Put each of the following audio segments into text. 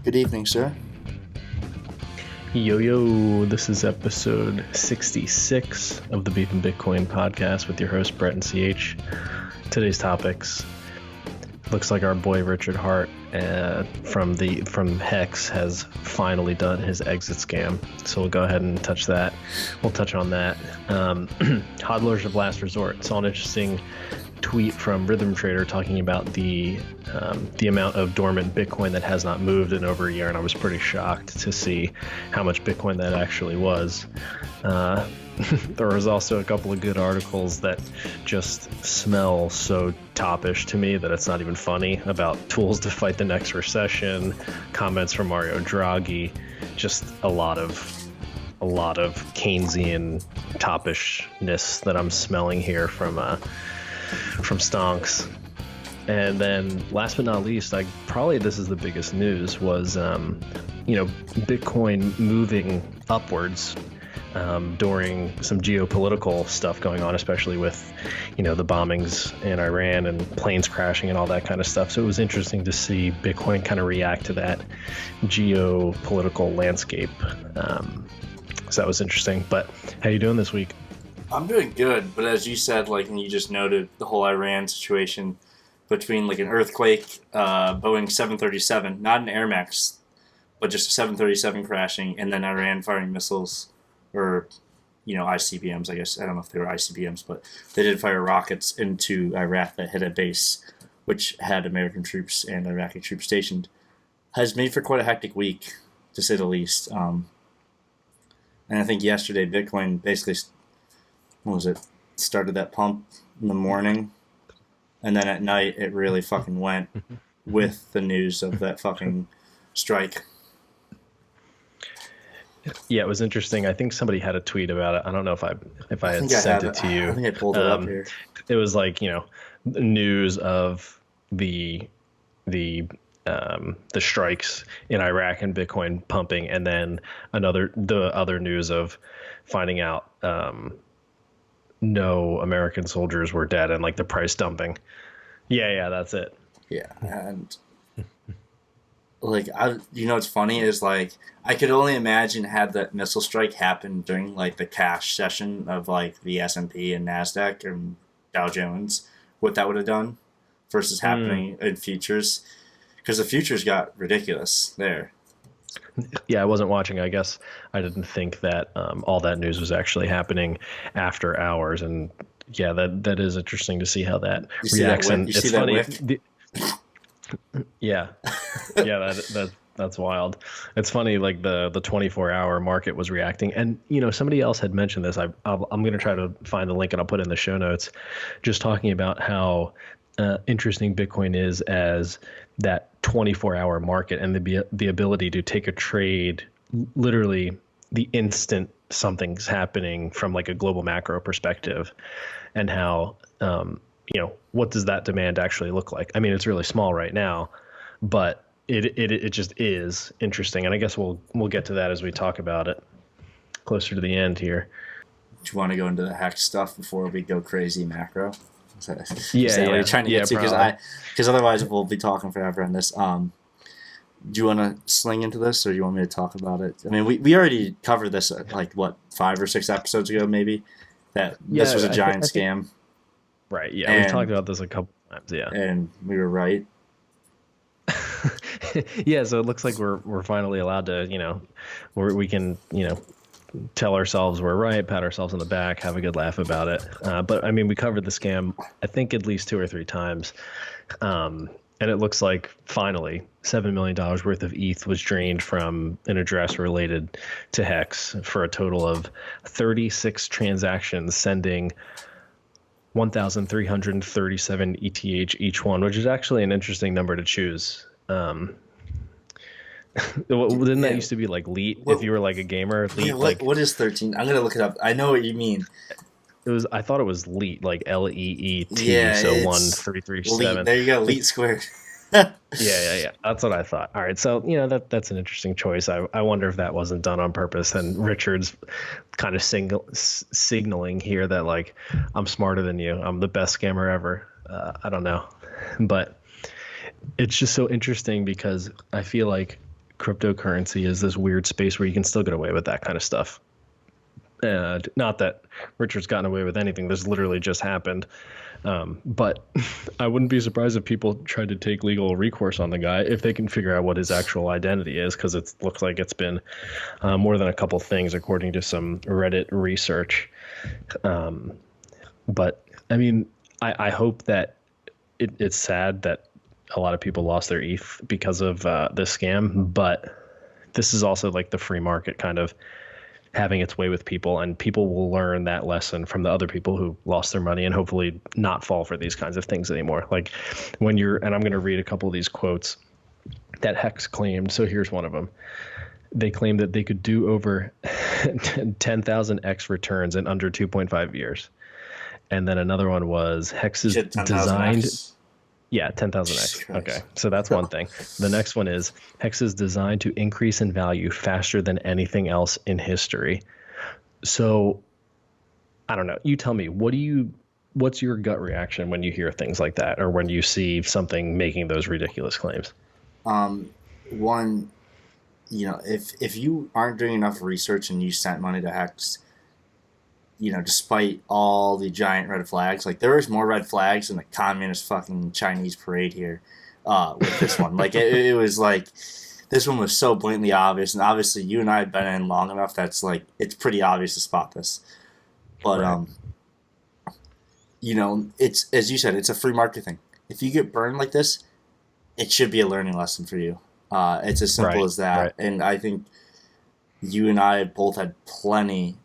Good evening, sir. Yo, yo, this is episode 66 of the Beef and Bitcoin podcast with your host, Brett and CH. Today's topics. Looks like our boy Richard Hart from HEX has finally done his exit scam. So we'll go ahead and touch that. We'll touch on that. Hodlers of last resort. Saw an interesting tweet from Rhythm Trader talking about the amount of dormant Bitcoin that has not moved in over a year, and I was pretty shocked to see how much Bitcoin that actually was. There was also a couple of good articles that just smell so topish to me that it's not even funny, about tools to fight the next recession, comments from Mario Draghi, just a lot of Keynesian topishness that I'm smelling here from Stonks. And then last but not least, probably this is the biggest news, was Bitcoin moving upwards during some geopolitical stuff going on, especially with the bombings in Iran and planes crashing and all that kind of stuff. So it was interesting to see Bitcoin kind of react to that geopolitical landscape. So that was interesting. But how you doing this week? I'm doing good, but as you said, and you just noted, the whole Iran situation between an earthquake, Boeing 737, not an Air Max, but just a 737 crashing, and then Iran firing missiles, or ICBMs, I guess. I don't know if they were ICBMs, but they did fire rockets into Iraq that hit a base which had American troops and Iraqi troops stationed, has made for quite a hectic week, to say the least. And I think yesterday Bitcoin basically, started that pump in the morning, and then at night it really fucking went with the news of that fucking strike. Yeah, it was interesting. I think somebody had a tweet about it. I don't know if I had sent it to you. I think I pulled it up here. It was news of the strikes in Iraq and Bitcoin pumping, and then the other news of finding out no American soldiers were dead and the price dumping. Yeah, that's it. Yeah, and what's funny is I could only imagine had that missile strike happened during the cash session of the S&P and Nasdaq and Dow Jones, what that would have done versus happening in futures, because the futures got ridiculous there. Yeah, I wasn't watching. I guess I didn't think that all that news was actually happening after hours, and yeah, that is interesting to see how that reacts. And it's funny. Yeah, that's wild. It's funny, the 24-hour market was reacting, and somebody else had mentioned this. I'm going to try to find the link and I'll put it in the show notes, just talking about how interesting Bitcoin is as that 24-hour market, and the ability to take a trade literally the instant something's happening from a global macro perspective, and how what does that demand actually look like? I mean, it's really small right now, but it just is interesting, and I guess we'll get to that as we talk about it closer to the end here. Do you want to go into the HEX stuff before we go crazy macro? Is that what you're trying to get to? Because otherwise we'll be talking forever on this. Do you want to sling into this, or do you want me to talk about it? I mean, we already covered this 5 or 6 episodes ago, maybe, that this was a giant scam. Right. Yeah, we've talked about this a couple times. Yeah, and we were right. Yeah, so it looks like we're finally allowed to, we can tell ourselves we're right, pat ourselves on the back, have a good laugh about it. But I mean, we covered the scam, I think, at least 2 or 3 times. And it looks like finally $7 million worth of ETH was drained from an address related to HEX, for a total of 36 transactions, sending 1,337 ETH each one, which is actually an interesting number to choose. Didn't that used to be leet, if you were a gamer? Leet, what is 13? I'm gonna look it up. I know what you mean. I thought it was leet, LEET. Yeah, so 1,337. There you go, leet squared. Yeah. That's what I thought. All right, so that's an interesting choice. I wonder if that wasn't done on purpose, and Richard's kind of signaling here that I'm smarter than you. I'm the best scammer ever. I don't know, but it's just so interesting because I feel like cryptocurrency is this weird space where you can still get away with that kind of stuff. And not that Richard's gotten away with anything. This literally just happened. But I wouldn't be surprised if people tried to take legal recourse on the guy if they can figure out what his actual identity is, because it looks like it's been more than a couple things, according to some Reddit research. But I mean, I hope that it's sad that a lot of people lost their ETH because of this scam, but this is also like the free market kind of having its way with people, and people will learn that lesson from the other people who lost their money and hopefully not fall for these kinds of things anymore. Like when and I'm going to read a couple of these quotes that HEX claimed. So here's one of them. They claimed that they could do over 10,000 X returns in under 2.5 years. And then another one was HEX is designed. Yeah, 10,000x. Okay, so that's one thing. The next one is HEX is designed to increase in value faster than anything else in history. So, I don't know. You tell me, what's your gut reaction when you hear things like that, or when you see something making those ridiculous claims? One, if you aren't doing enough research and you sent money to HEX, despite all the giant red flags, like there was more red flags than the communist fucking Chinese parade here with this one. Like it was like, this one was so blatantly obvious, and obviously you and I have been in long enough that's like, it's pretty obvious to spot this. But, Right. It's, as you said, it's a free market thing. If you get burned like this, it should be a learning lesson for you. It's as simple as that. Right. And I think you and I both had plenty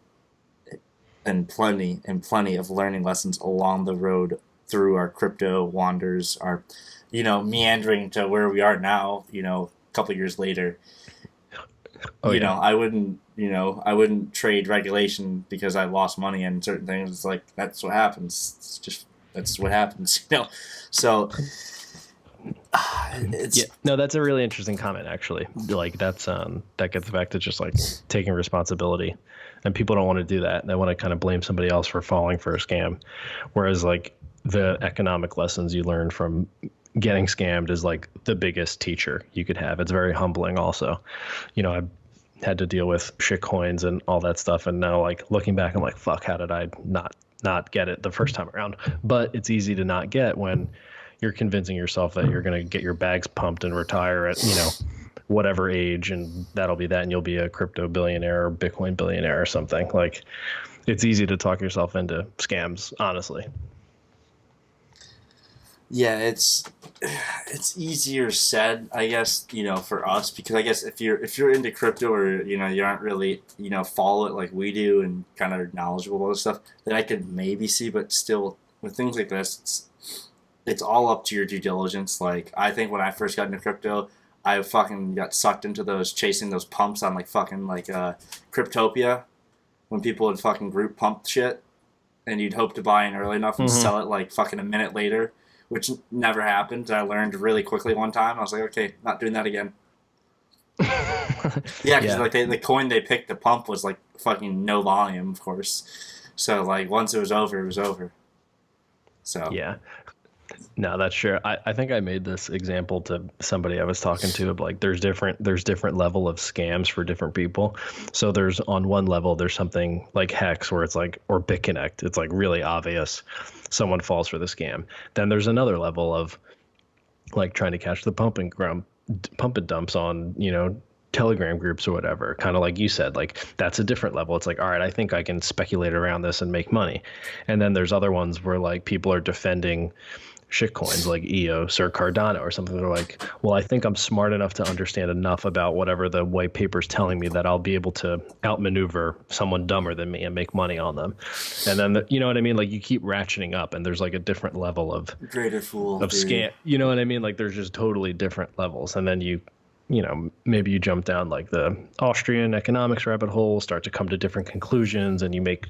of learning lessons along the road through our crypto wanders, our, meandering to where we are now, a couple years later. I wouldn't trade regulation because I lost money in certain things. It's like, that's what happens. That's what happens, So No, that's a really interesting comment, actually. Like that gets back to just like taking responsibility, and people don't want to do that. They want to kind of blame somebody else for falling for a scam, whereas like the economic lessons you learn from getting scammed is like the biggest teacher you could have. It's very humbling also. I had to deal with shit coins and all that stuff, and now like looking back, I'm like, fuck, how did I not get it the first time around? But it's easy to not get when you're convincing yourself that you're going to get your bags pumped and retire at, whatever age, and that'll be that, and you'll be a crypto billionaire or Bitcoin billionaire or something. Like, it's easy to talk yourself into scams, honestly. Yeah, it's easier said, I guess, for us, because I guess if you're into crypto, or you aren't really follow it like we do and kind of knowledgeable about stuff, then I could maybe see. But still, with things like this, it's all up to your due diligence. Like, I think when I first got into crypto, I fucking got sucked into chasing those pumps on like fucking like Cryptopia, when people would fucking group pump shit, and you'd hope to buy in early enough and sell it like fucking a minute later, which never happened. I learned really quickly one time. I was like, okay, not doing that again. Yeah, because like the coin they picked to pump was like fucking no volume, of course. So like once it was over, it was over. So Yeah. No, that's true. I think I made this example to somebody I was talking to, of like there's different level of scams for different people. So there's, on one level, there's something like HEX where it's like, or BitConnect, it's like really obvious someone falls for the scam. Then there's another level of like trying to catch the pump and dumps on, Telegram groups or whatever. Kind of like you said, like that's a different level. It's like, all right, I think I can speculate around this and make money. And then there's other ones where like people are defending shit coins like EOS or Cardano or something. They're like, well, I think I'm smart enough to understand enough about whatever the white paper's telling me that I'll be able to outmaneuver someone dumber than me and make money on them. And then, you know what I mean? Like you keep ratcheting up, and there's like a different level of greater fool of scam. You know what I mean? Like there's just totally different levels. And then maybe you jump down like the Austrian economics rabbit hole, start to come to different conclusions, and you make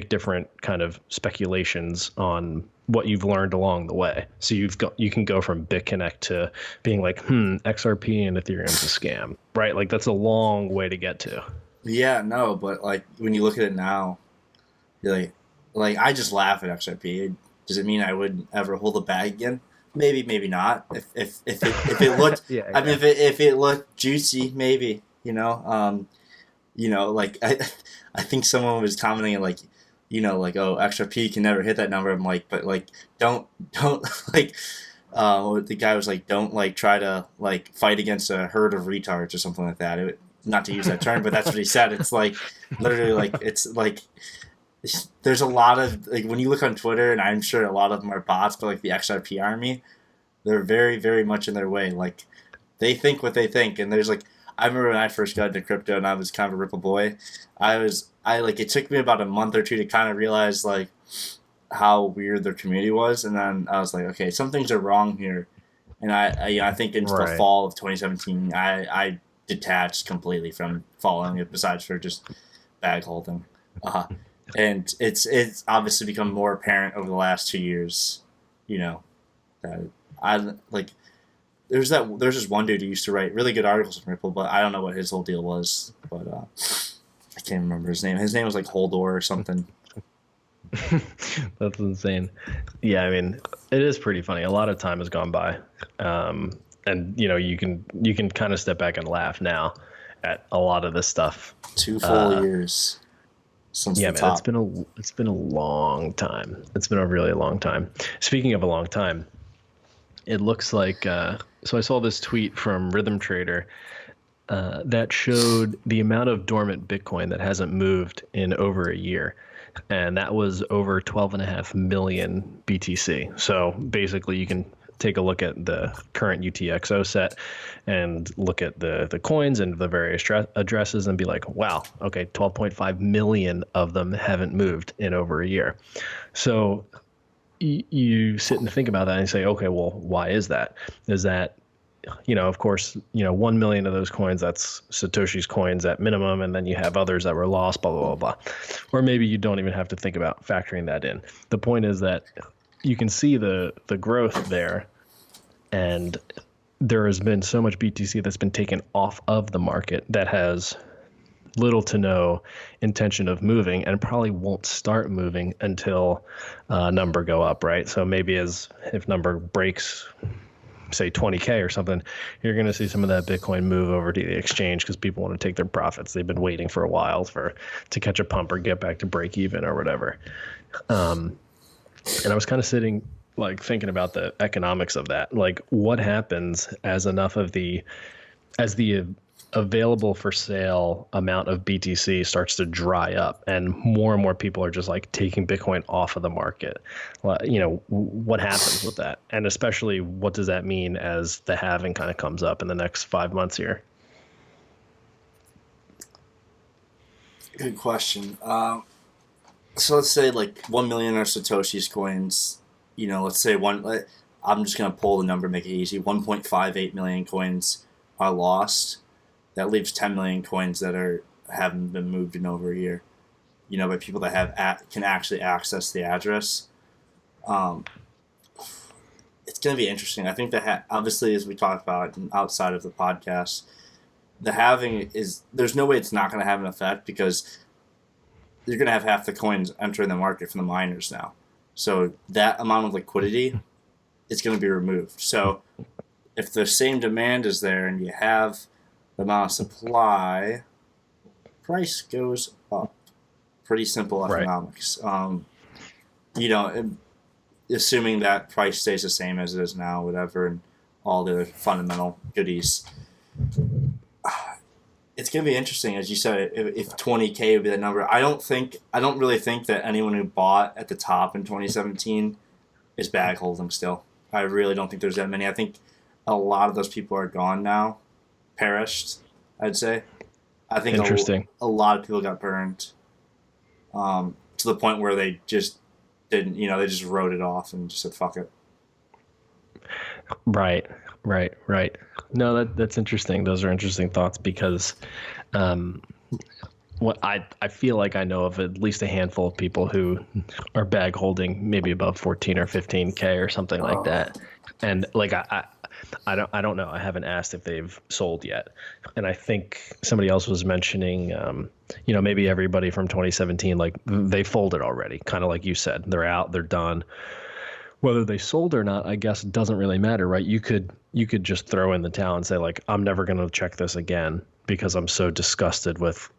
different kind of speculations on what you've learned along the way. So you can go from BitConnect to being like, XRP and Ethereum's a scam, right? Like that's a long way to get to. Yeah, no, but like when you look at it now, you're like I just laugh at XRP. Does it mean I wouldn't ever hold a bag again? maybe not. If it looked, Yeah, I mean, if it looked juicy, maybe, like I think someone was commenting like, like, oh, extra P can never hit that number. I'm like, but like, don't like, the guy was like, don't like try to like fight against a herd of retards or something like that. Not to use that term, but that's what he said. It's like literally like it's like there's a lot of like when you look on Twitter, and I'm sure a lot of them are bots, but like the XRP army, they're very very much in their way. Like they think what they think, and there's like I remember when I first got into crypto and I was kind of a Ripple boy. I like it took me about a month or two to kind of realize like how weird their community was, and then I was like, okay, some things are wrong here, and I think into the Right. fall of 2017, I detached completely from following it, besides for just bag holding, and it's obviously become more apparent over the last 2 years, that I like. There's this one dude who used to write really good articles on Ripple, but I don't know what his whole deal was, but I can't remember his name. His name was like Holdor or something. That's insane. Yeah, I mean, it is pretty funny. A lot of time has gone by, and you can kind of step back and laugh now at a lot of this stuff. 2 full years since Yeah, the man, top. it's been a long time. It's been a really long time. Speaking of a long time, it looks like so I saw this tweet from Rhythm Trader that showed the amount of dormant Bitcoin that hasn't moved in over a year. And that was over 12.5 million BTC. So basically, you can take a look at the current UTXO set and look at the coins and the various addresses and be like, wow, okay, 12.5 million of them haven't moved in over a year. So you sit and think about that and say, okay, well, why is that? Is that, of course, 1 million of those coins, that's Satoshi's coins at minimum, and then you have others that were lost, blah, blah, blah, blah. Or maybe you don't even have to think about factoring that in. The point is that you can see the growth there, and there has been so much BTC that's been taken off of the market that has little to no intention of moving, and probably won't start moving until number go up, right? So maybe if number breaks, say 20K or something, you're going to see some of that Bitcoin move over to the exchange because people want to take their profits. They've been waiting for a while to catch a pump or get back to break even or whatever. And I was kind of sitting like thinking about the economics of that. Like what happens as the available for sale amount of BTC starts to dry up and more people are just like taking Bitcoin off of the market. What happens with that? And especially what does that mean as the halving kind of comes up in the next 5 months here? Good question. So let's say like 1 million are Satoshi's coins. Let's say I'm just going to pull the number, make it easy. 1.58 million coins are lost. That leaves 10 million coins that haven't been moved in over a year. By people that can actually access the address. It's going to be interesting. I think that obviously, as we talked about outside of the podcast, the halving there's no way it's not going to have an effect because you're going to have half the coins entering the market from the miners now. So that amount of liquidity is going to be removed. So if the same demand is there and you have the amount of supply, price goes up. Pretty simple economics. Right. Assuming that price stays the same as it is now, whatever, and all the fundamental goodies. It's going to be interesting, as you said, if 20K would be the number. I don't really think that anyone who bought at the top in 2017 is bag holding still. I really don't think there's that many. I think a lot of those people are gone now. Perished, I'd say. I think a lot of people got burned to the point where they just didn't, they just wrote it off and just said, fuck it. Right. No, that's interesting. Those are interesting thoughts because what I feel like I know of at least a handful of people who are bag holding maybe above 14 or 15K or something like that. And like I don't know. I haven't asked if they've sold yet. And I think somebody else was mentioning, maybe everybody from 2017, like they folded already, kind of like you said. They're out, they're done. Whether they sold or not, I guess doesn't really matter, right? You could just throw in the towel and say like, I'm never going to check this again because I'm so disgusted with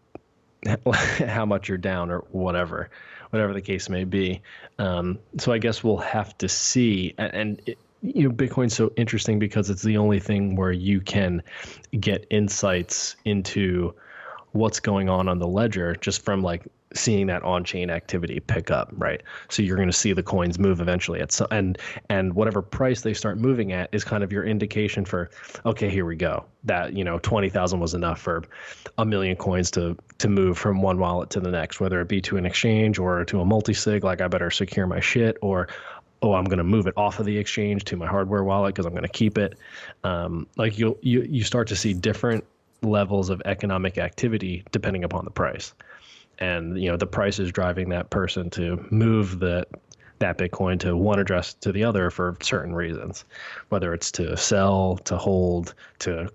how much you're down or whatever the case may be. So I guess we'll have to see. And Bitcoin's so interesting because it's the only thing where you can get insights into what's going on the ledger just from like seeing that on-chain activity pick up, right? So you're going to see the coins move eventually and whatever price they start moving at is kind of your indication for, okay, here we go. That 20,000 was enough for 1 million coins to move from one wallet to the next, whether it be to an exchange or to a multi-sig, like I better secure my shit, or oh, I'm going to move it off of the exchange to my hardware wallet because I'm going to keep it. Like you start to see different levels of economic activity depending upon the price. And the price is driving that person to move that Bitcoin to one address to the other for certain reasons, whether it's to sell, to hold, to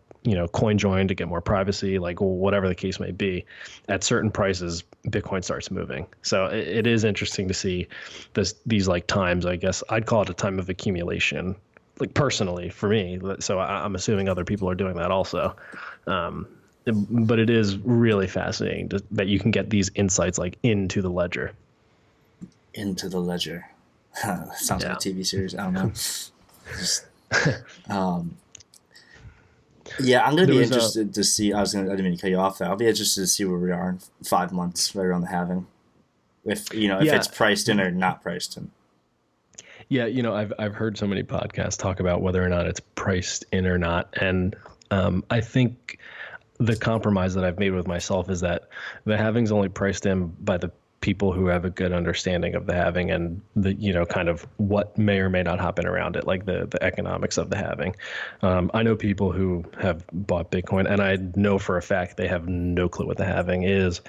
coin join to get more privacy, like whatever the case may be. At certain prices, Bitcoin starts moving. So it is interesting to see these like times. I guess I'd call it a time of accumulation, like personally for me. So I'm assuming other people are doing that also. But it is really fascinating that you can get these insights like into the ledger. Into the ledger. Sounds like a TV series. I don't know. Yeah, I'm going to be interested to see. I didn't mean to cut you off there. I'll be interested to see where we are in 5 months, right around the halving. If it's priced in or not priced in. Yeah, I've heard so many podcasts talk about whether or not it's priced in or not, and I think the compromise that I've made with myself is that the halving's only priced in by the people who have a good understanding of the halving and the kind of what may or may not happen around it, like the economics of the halving. I know people who have bought Bitcoin, and I know for a fact they have no clue what the halving is,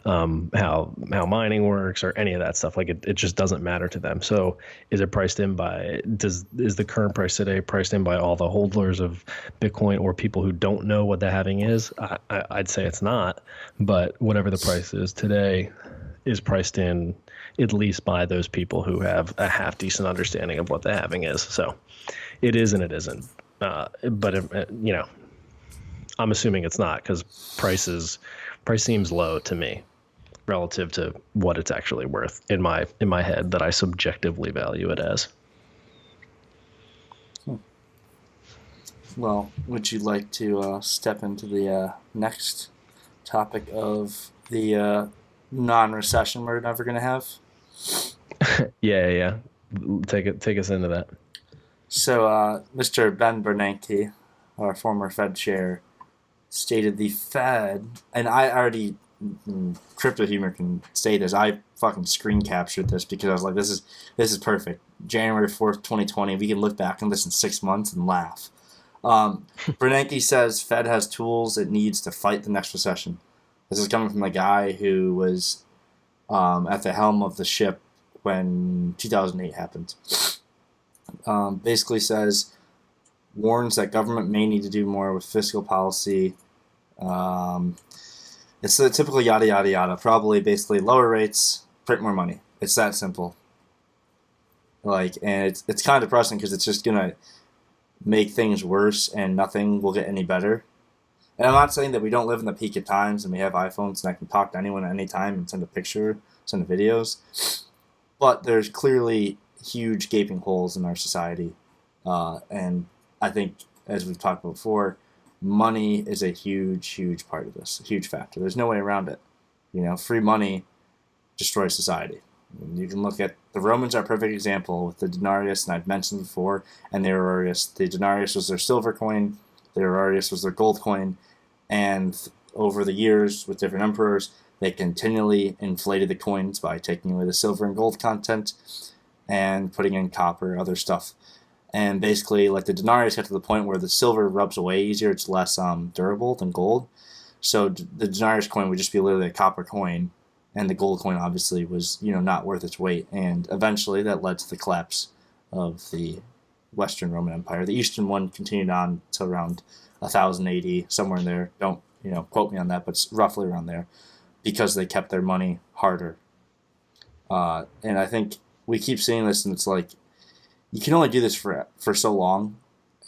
how mining works, or any of that stuff. Like it just doesn't matter to them. So is it priced in by is the current price today priced in by all the hodlers of Bitcoin or people who don't know what the halving is? I'd say it's not, but whatever the price is today is priced in at least by those people who have a half decent understanding of what the halving is. So it is and it isn't. But I'm assuming it's not because price seems low to me relative to what it's actually worth in my head that I subjectively value it as. Well, would you like to step into the next topic of the non-recession we're never going to have? Yeah. Take us into that. So, Mr. Ben Bernanke, our former Fed chair, stated the Fed, and I already, Crypto Humor can say this, I fucking screen captured this because I was like, this is perfect. January 4th, 2020, we can look back on this in 6 months and laugh. Bernanke says Fed has tools it needs to fight the next recession. This is coming from the guy who was at the helm of the ship when 2008 happened. Basically warns that government may need to do more with fiscal policy. It's the typical yada, yada, yada. Probably basically lower rates, print more money. It's that simple. And it's kind of depressing because it's just going to make things worse and nothing will get any better. And I'm not saying that we don't live in the peak of times and we have iPhones and I can talk to anyone at any time and send a picture, send a videos. But there's clearly huge gaping holes in our society. And I think, as we've talked about before, money is a huge, huge part of this, a huge factor. There's no way around it. Free money destroys society. You can look at the Romans are a perfect example with the denarius, and I've mentioned before, and the aurarius. The denarius was their silver coin, the aurarius was their gold coin, and over the years with different emperors, they continually inflated the coins by taking away the silver and gold content and putting in copper, other stuff. And basically, like the denarius got to the point where the silver rubs away easier, it's less durable than gold. So the denarius coin would just be literally a copper coin, and the gold coin obviously was, not worth its weight. And eventually that led to the collapse of the Western Roman Empire. The Eastern one continued on to around 1080, somewhere in there. Don't, quote me on that, but it's roughly around there, because they kept their money harder. And I think we keep seeing this, and it's like, you can only do this for so long.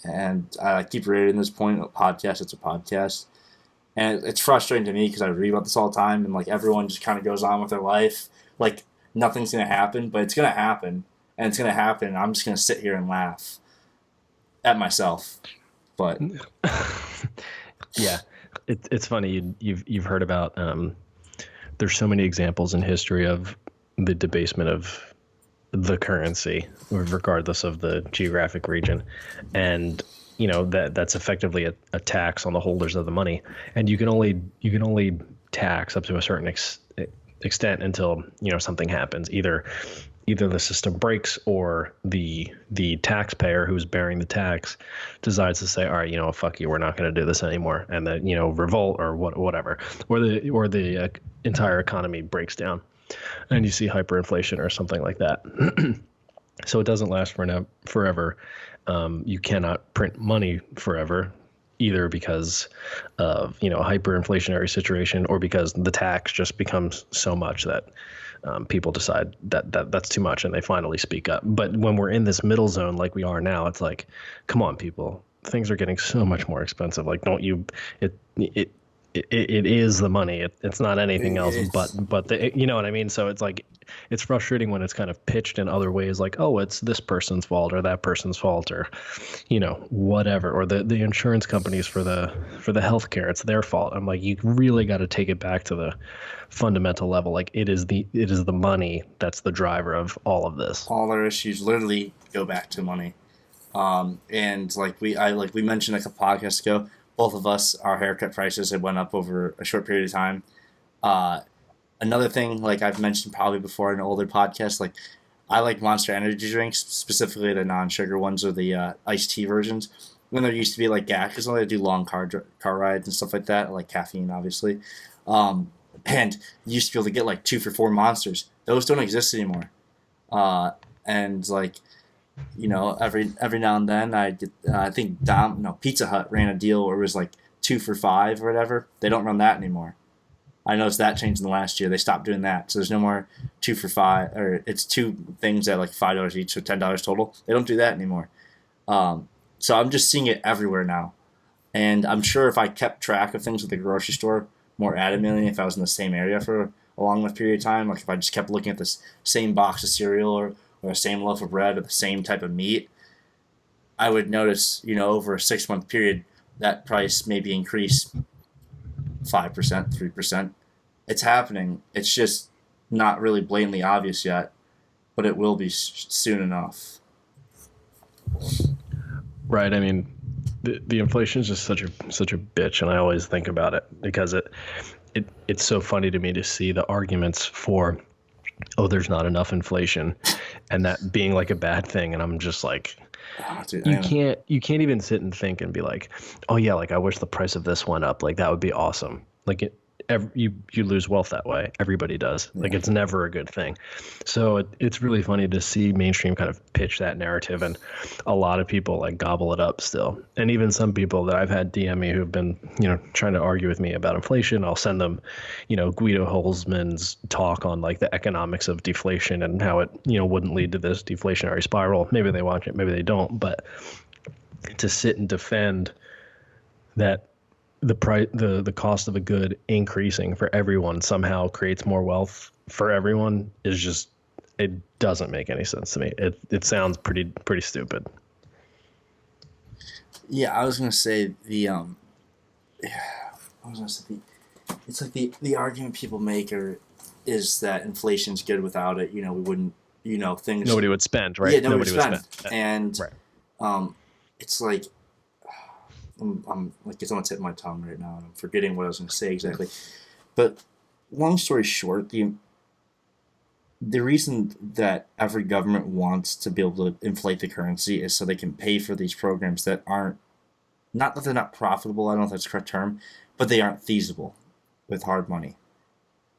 And I keep reiterating this point: a podcast, it's a podcast, and it's frustrating to me because I read about this all the time, and like everyone just kind of goes on with their life, like nothing's gonna happen, but it's gonna happen, and it's gonna happen. And I'm just gonna sit here and laugh at myself. But Yeah, it's funny. You've heard about there's so many examples in history of the debasement of the currency, regardless of the geographic region, and that's effectively a tax on the holders of the money, and you can only tax up to a certain extent until something happens. Either the system breaks or the taxpayer who's bearing the tax decides to say, all right, fuck you, we're not going to do this anymore, and then revolt or whatever, or the entire economy breaks down, and you see hyperinflation or something like that. So it doesn't last forever. You cannot print money forever, either because of a hyperinflationary situation or because the tax just becomes so much that people decide that's too much and they finally speak up. But when we're in this middle zone like we are now, it's like, come on, people, things are getting so much more expensive. Like, don't you? It is the money. It's not anything else. But you know what I mean. So it's like, it's frustrating when it's kind of pitched in other ways, like, oh, it's this person's fault or that person's fault or whatever, or the insurance companies for the healthcare, it's their fault. I'm like, you really got to take it back to the fundamental level. Like, it is the money that's the driver of all of this. All our issues literally go back to money. And like we mentioned a couple podcasts ago, both of us, our haircut prices had went up over a short period of time. Another thing, like I've mentioned probably before in an older podcast, like I like Monster energy drinks, specifically the non-sugar ones or the iced tea versions. When there used to be like because I do long car rides and stuff like that, like caffeine, obviously. And you used to be able to get like 2 for $4 Monsters. Those don't exist anymore. And like, every now and then I get, I think Pizza Hut ran a deal where it was like 2 for $5 or whatever. They don't run that anymore. I noticed that changed in the last year. They stopped doing that. So there's no more 2 for $5, or it's 2 things at like $5 each, so $10 total. They don't do that anymore. So I'm just seeing it everywhere now. And I'm sure if I kept track of things at the grocery store more adamantly, if I was in the same area for a long enough period of time, like if I just kept looking at this same box of cereal or the same loaf of bread or the same type of meat, I would notice, over a 6-month period, that price maybe increase 5%, 3%. It's happening. It's just not really blatantly obvious yet, but it will be soon enough. Right. I mean, the inflation is just such a bitch, and I always think about it because it's so funny to me to see the arguments for, oh, there's not enough inflation, and that being like a bad thing. And I'm just like, dude, you can't even sit and think and be like, oh yeah, like I wish the price of this went up. Like that would be awesome. Like you lose wealth that way. Everybody does. Like it's never a good thing. So it's really funny to see mainstream kind of pitch that narrative, and a lot of people like gobble it up still. And even some people that I've had DM me who've been, trying to argue with me about inflation, I'll send them, Guido Holzman's talk on like the economics of deflation and how it, wouldn't lead to this deflationary spiral. Maybe they watch it, maybe they don't, but to sit and defend that the cost of a good increasing for everyone somehow creates more wealth for everyone is just, it doesn't make any sense to me. It sounds pretty stupid. Yeah, I was gonna say it's like the argument people make is that inflation's good without it. We wouldn't, things. Nobody would spend, right? Yeah, nobody would spend. And right. It's like, I'm like, it's on the tip of my tongue right now, and I'm forgetting what I was going to say exactly. But long story short, the reason that every government wants to be able to inflate the currency is so they can pay for these programs that aren't, not that they're not profitable, I don't know if that's the correct term, but they aren't feasible with hard money.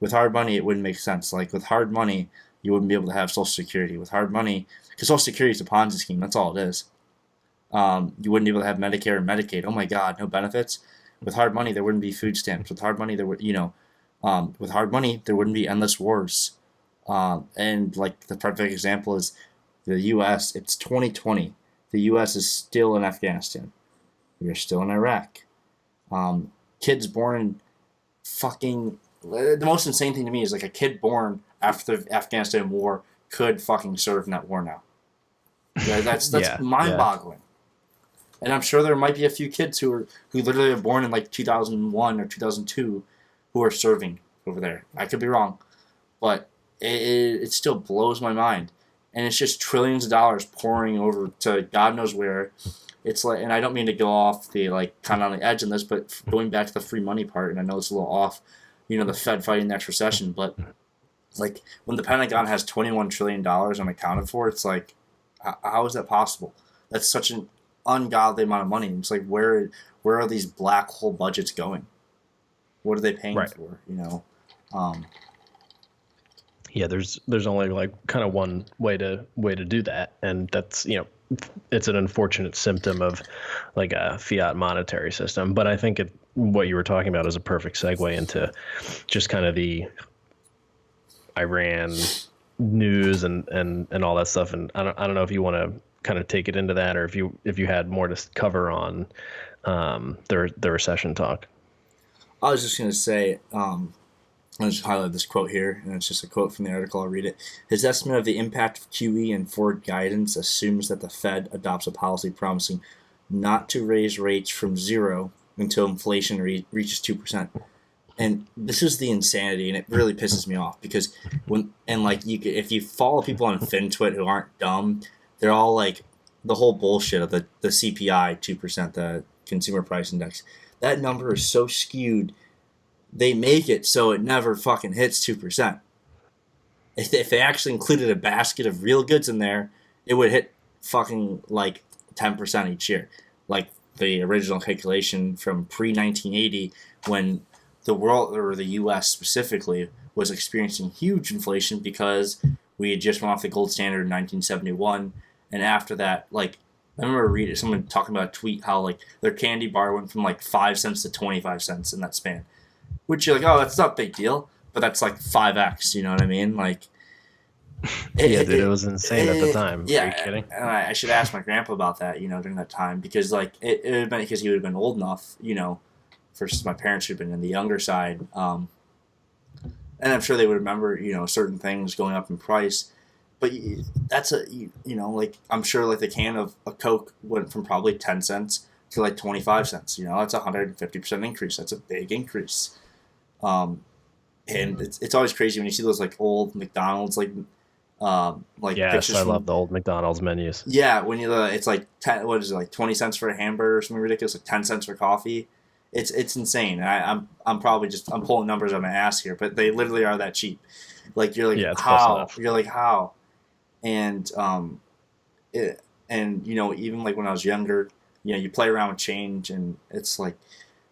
With hard money, it wouldn't make sense. Like with hard money, you wouldn't be able to have Social Security. With hard money, because Social Security is a Ponzi scheme, that's all it is. You wouldn't be able to have Medicare and Medicaid. Oh my God, no benefits. With hard money, there wouldn't be food stamps. With hard money, there would, with hard money, there wouldn't be endless wars. And like the perfect example is The U.S., it's 2020. The U.S. is still in Afghanistan. We're still in Iraq. Kids born in fucking... The most insane thing to me is like a kid born after the Afghanistan war could fucking serve in that war now. That's mind-boggling. And I'm sure there might be a few kids who literally were born in like 2001 or 2002 who are serving over there. I could be wrong, but it still blows my mind. And it's just trillions of dollars pouring over to God knows where. It's like, and I don't mean to go off the like kind of on the edge on this, but going back to the free money part, and I know it's a little off, the Fed fighting next recession, but like when the Pentagon has $21 trillion unaccounted for, it's like, how is that possible? That's such an ungodly amount of money. It's like, where are these black hole budgets going? What are they paying for? Yeah, there's only like kind of one way to do that, and that's it's an unfortunate symptom of like a fiat monetary system. But I think what you were talking about is a perfect segue into just kind of the Iran news and all that stuff. And I don't know if you want to kind of take it into that, or if you had more to cover on the recession talk. I was just going to say, I'll just highlight this quote here, and it's just a quote from the article. I'll read it. His estimate of the impact of QE and forward guidance assumes that the Fed adopts a policy promising not to raise rates from zero until inflation reaches 2%. And this is the insanity, and it really pisses me off because if you follow people on FinTwit who aren't dumb, they're all like the whole bullshit of the CPI 2%, the Consumer Price Index. That number is so skewed. They make it so it never fucking hits 2%. If they actually included a basket of real goods in there, it would hit fucking like 10% each year. Like the original calculation from pre-1980 when the world, or the U.S. specifically, was experiencing huge inflation because we had just went off the gold standard in 1971. And after that, like, I remember reading someone talking about a tweet how like their candy bar went from like 5 cents to 25 cents in that span. Which you're like, oh, that's not a big deal, but that's like 5x. You know what I mean? Like, it was insane at the time. Yeah, are you kidding? And I should ask my grandpa about that, during that time, because like it would have been because he would have been old enough, versus my parents who'd been in the younger side. And I'm sure they would remember, certain things going up in price. But that's like I'm sure like the can of a Coke went from probably 10 cents to like 25 cents. That's a 150% increase. That's a big increase. And it's always crazy when you see those like old McDonald's yes, pictures. I love the old McDonald's menus. Yeah, when it's like 10, what is it, like 20 cents for a hamburger or something ridiculous, like 10 cents for coffee. It's insane. I'm probably I'm pulling numbers on my ass here, but they literally are that cheap. Like you're like, how? You're like, how? And even like when I was younger, you play around with change, and it's like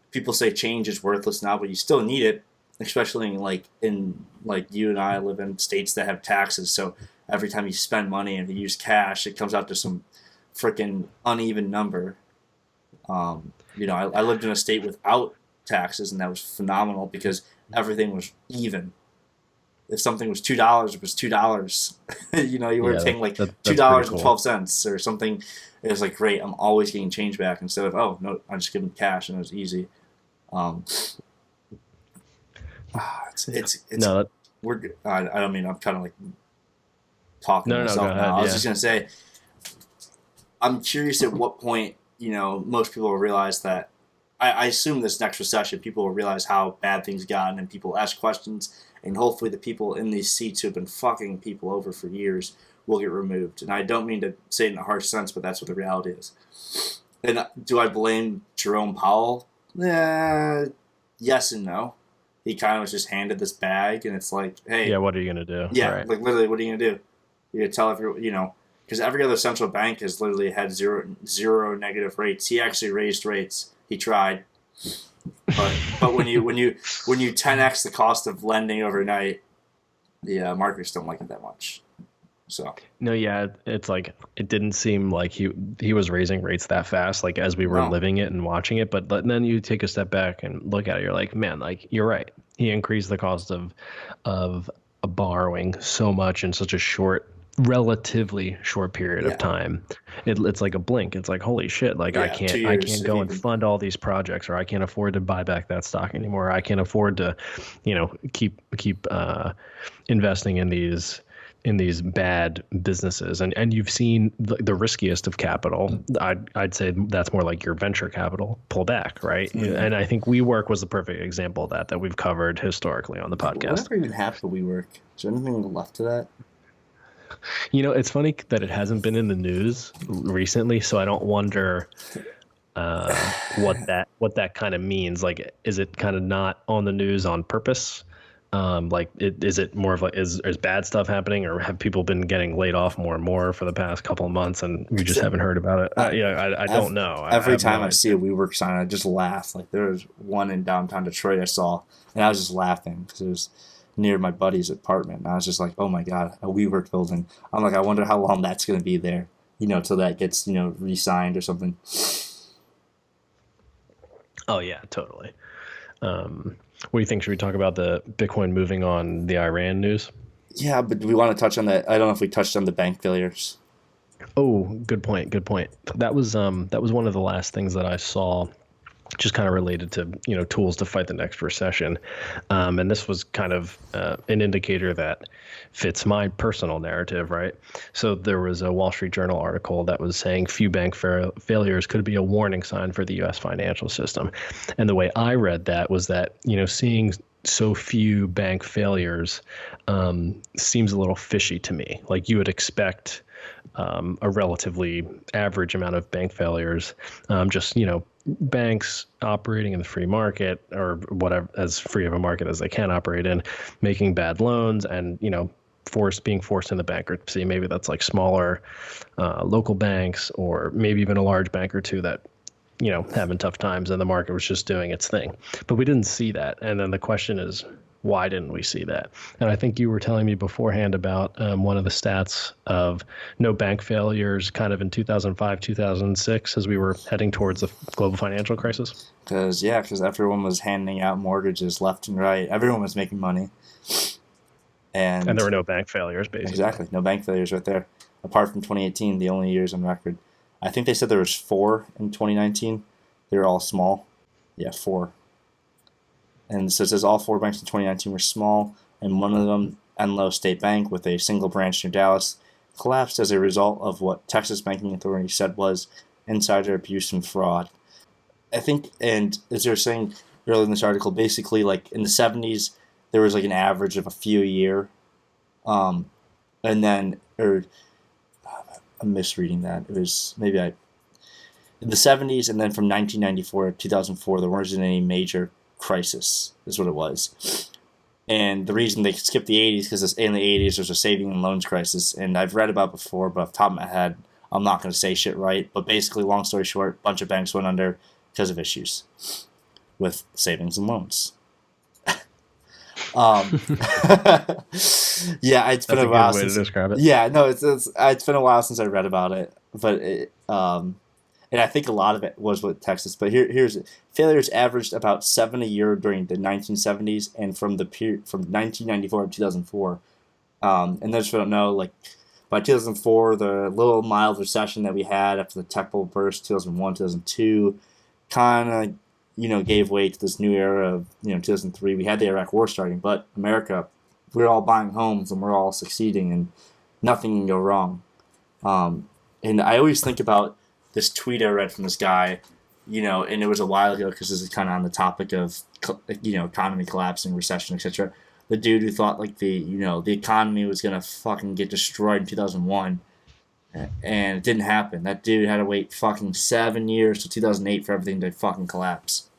people say change is worthless now, but you still need it, especially in you and I live in states that have taxes. So every time you spend money and you use cash, it comes out to some freaking uneven number. I lived in a state without taxes, and that was phenomenal because everything was even. If something was $2, it was $2. You were paying like $2.12 or something. It was like, great, I'm always getting change back instead of, oh no, I just give them cash and it was easy. We're good. I don't mean, I'm kind of like talking to myself now. I was just gonna say, I'm curious at what point most people will realize that. I assume this next recession, people will realize how bad things gotten, and people ask questions, and hopefully the people in these seats who have been fucking people over for years will get removed. And I don't mean to say it in a harsh sense, but that's what the reality is. And do I blame Jerome Powell? Yes and no. He kind of was just handed this bag, and it's like, hey. Yeah, what are you going to do? Yeah, right. Like literally, what are you going to do? You're going to tell everyone, because every other central bank has literally had zero negative rates. He actually raised rates. He tried, but when you 10x the cost of lending overnight, the markets don't like it that much. So no, yeah, it's like it didn't seem like he was raising rates that fast, like as we were living it and watching it. But then you take a step back and look at it, you're like, man, like you're right. He increased the cost of borrowing so much in such a short relatively short period of time. It's like a blink. It's like, holy shit, like I 2 I years can't if go and even. fund all these projects, or I can't afford to buy back that stock anymore. I can't afford to, keep investing in these bad businesses. And you've seen the riskiest of capital. I'd say that's more like your venture capital pull back, right? And I think WeWork was the perfect example of that we've covered historically on the podcast. Whatever even happened to WeWork? Is there anything left to that? It's funny that it hasn't been in the news recently, so I don't wonder what that kind of means. Like, is it kind of not on the news on purpose? Is it more of like, is bad stuff happening, or have people been getting laid off more and more for the past couple of months, and we just haven't heard about it? I don't know. Every time I see a WeWork sign, I just laugh. Like, there was one in downtown Detroit I saw, and I was just laughing because it was near my buddy's apartment. And I was just like, oh my God, a WeWork building. I'm like, I wonder how long that's going to be there, till that gets, re-signed or something. Oh, yeah, totally. What do you think? Should we talk about the Bitcoin moving on the Iran news? Yeah, but do we want to touch on that? I don't know if we touched on the bank failures. Oh, good point. That was one of the last things that I saw, just kind of related to tools to fight the next recession, and this was kind of an indicator that fits my personal narrative, right? So there was a Wall Street Journal article that was saying few bank failures could be a warning sign for the U.S. financial system, and the way I read that was that seeing so few bank failures seems a little fishy to me. Like, you would expect a relatively average amount of bank failures, just banks operating in the free market, or whatever, as free of a market as they can operate in, making bad loans, and being forced into bankruptcy. Maybe that's like smaller local banks, or maybe even a large bank or two that having tough times, and the market was just doing its thing. But we didn't see that. And then the question is, why didn't we see that? And I think you were telling me beforehand about one of the stats of no bank failures kind of in 2005, 2006, as we were heading towards the global financial crisis. Because everyone was handing out mortgages left and right. Everyone was making money. And there were no bank failures, basically. Exactly. No bank failures right there. Apart from 2018, the only years on record. I think they said there was 4 in 2019. They were all small. Yeah, 4. And so it says all 4 banks in 2019 were small, and one of them, Enloe State Bank, with a single branch near Dallas, collapsed as a result of what Texas Banking Authority said was insider abuse and fraud. I think, and as they were saying earlier in this article, basically, like, in the 70s, there was like an average of a few a year. And then, I'm misreading that. It was in the 70s, and then from 1994 to 2004, there wasn't any major crisis, is what it was. And the reason they skipped the 80s, because in the 80s there's a saving and loans crisis, and I've read about before, but off the top of my head, I'm not going to say shit right. But basically, long story short, a bunch of banks went under because of issues with savings and loans. Yeah, it's been a while since. That's a good way to describe it. Yeah, no, it's been a while since I read about it, but and I think a lot of it was with Texas. But here's it. Failures averaged about 7 a year during the 1970s, and from 1994 to 2004. And those who don't know, like, by 2004, the little mild recession that we had after the tech bull burst, 2001, 2002, kind of gave way to this new era of 2003. We had the Iraq War starting, but America, we're all buying homes and we're all succeeding, and nothing can go wrong. And I always think about this tweet I read from this guy, and it was a while ago because this is kind of on the topic of economy collapsing, recession, etc. The dude who thought like the economy was gonna fucking get destroyed in 2001, and it didn't happen. That dude had to wait fucking 7 years to 2008 for everything to fucking collapse.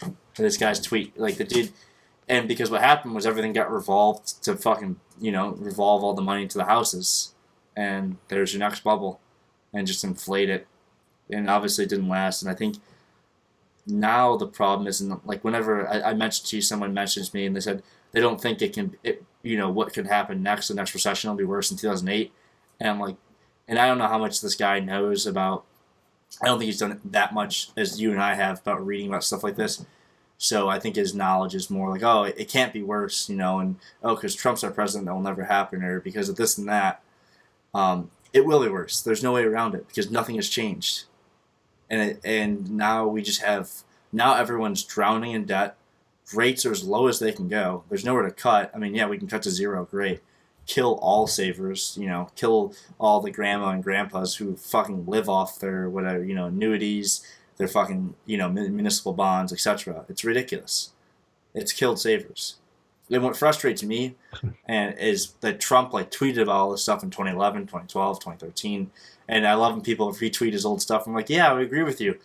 And this guy's tweet, like, the dude, and because what happened was everything got revolved to fucking revolve all the money into the houses, and there's your next bubble, and just inflate it, and obviously it didn't last. And I think now the problem isn't, like, whenever I mentioned to you, someone mentions me and they said they don't think what could happen next. The next recession will be worse than 2008. And I'm like, and I don't know how much this guy knows about, I don't think he's done that much as you and I have about reading about stuff like this. So I think his knowledge is more like, it can't be worse, and, because Trump's our president, that will never happen, or because of this and that. It will be worse. There's no way around it because nothing has changed, and now we just have everyone's drowning in debt. Rates are as low as they can go. There's nowhere to cut. I mean, yeah, we can cut to zero. Great. Kill all savers. Kill all the grandma and grandpas who fucking live off their whatever annuities, their fucking municipal bonds, etc. It's ridiculous. It's killed savers. And what frustrates me is that Trump tweeted about all this stuff in 2011, 2012, 2013, and I love when people retweet his old stuff. I'm like, yeah, I agree with you.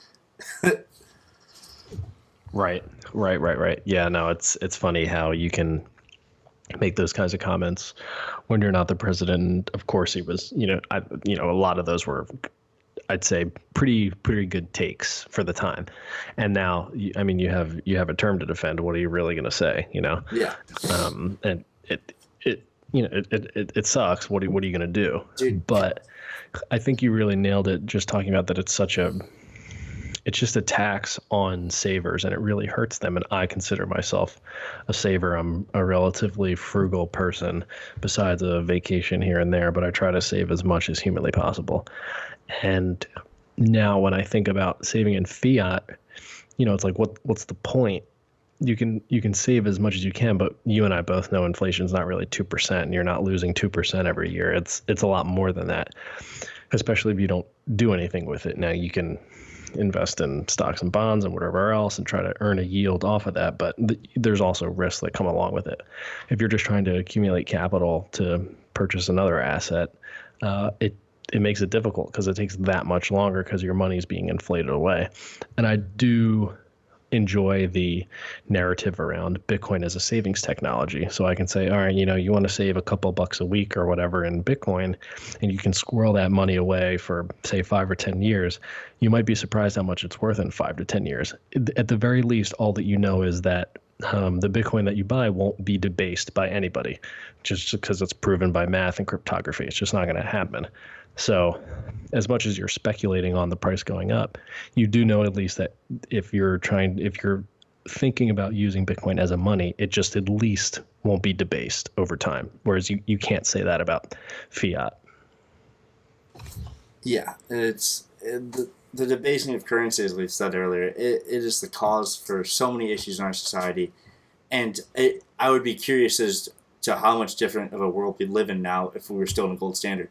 Right. Yeah, no, it's funny how you can make those kinds of comments when you're not the president. Of course, he was. A lot of those were, I'd say, pretty good takes for the time. And now, you have a term to defend. What are you really going to say? Yeah. And it sucks. What are you going to do? Dude. But I think you really nailed it. Just talking about that, it's just a tax on savers, and it really hurts them. And I consider myself a saver. I'm a relatively frugal person, besides a vacation here and there, but I try to save as much as humanly possible. And now when I think about saving in fiat, it's like, what's the point? You can save as much as you can, but you and I both know inflation is not really 2%, and you're not losing 2% every year. It's a lot more than that, especially if you don't do anything with it. Now you can invest in stocks and bonds and whatever else and try to earn a yield off of that, but there's also risks that come along with it. If you're just trying to accumulate capital to purchase another asset, it makes it difficult because it takes that much longer because your money is being inflated away. And I do enjoy the narrative around Bitcoin as a savings technology. So I can say, all right, you want to save a couple bucks a week or whatever in Bitcoin, and you can squirrel that money away for, say, 5 or 10 years. You might be surprised how much it's worth in 5 to 10 years. At the very least, all that you know is that the Bitcoin that you buy won't be debased by anybody, just because it's proven by math and cryptography. It's just not going to happen. So as much as you're speculating on the price going up, you do know at least that if you're thinking about using Bitcoin as a money, it just at least won't be debased over time. Whereas you can't say that about fiat. Yeah, the debasing of currency, as we said earlier, it is the cause for so many issues in our society. And I would be curious as to how much different of a world we live in now if we were still in a gold standard.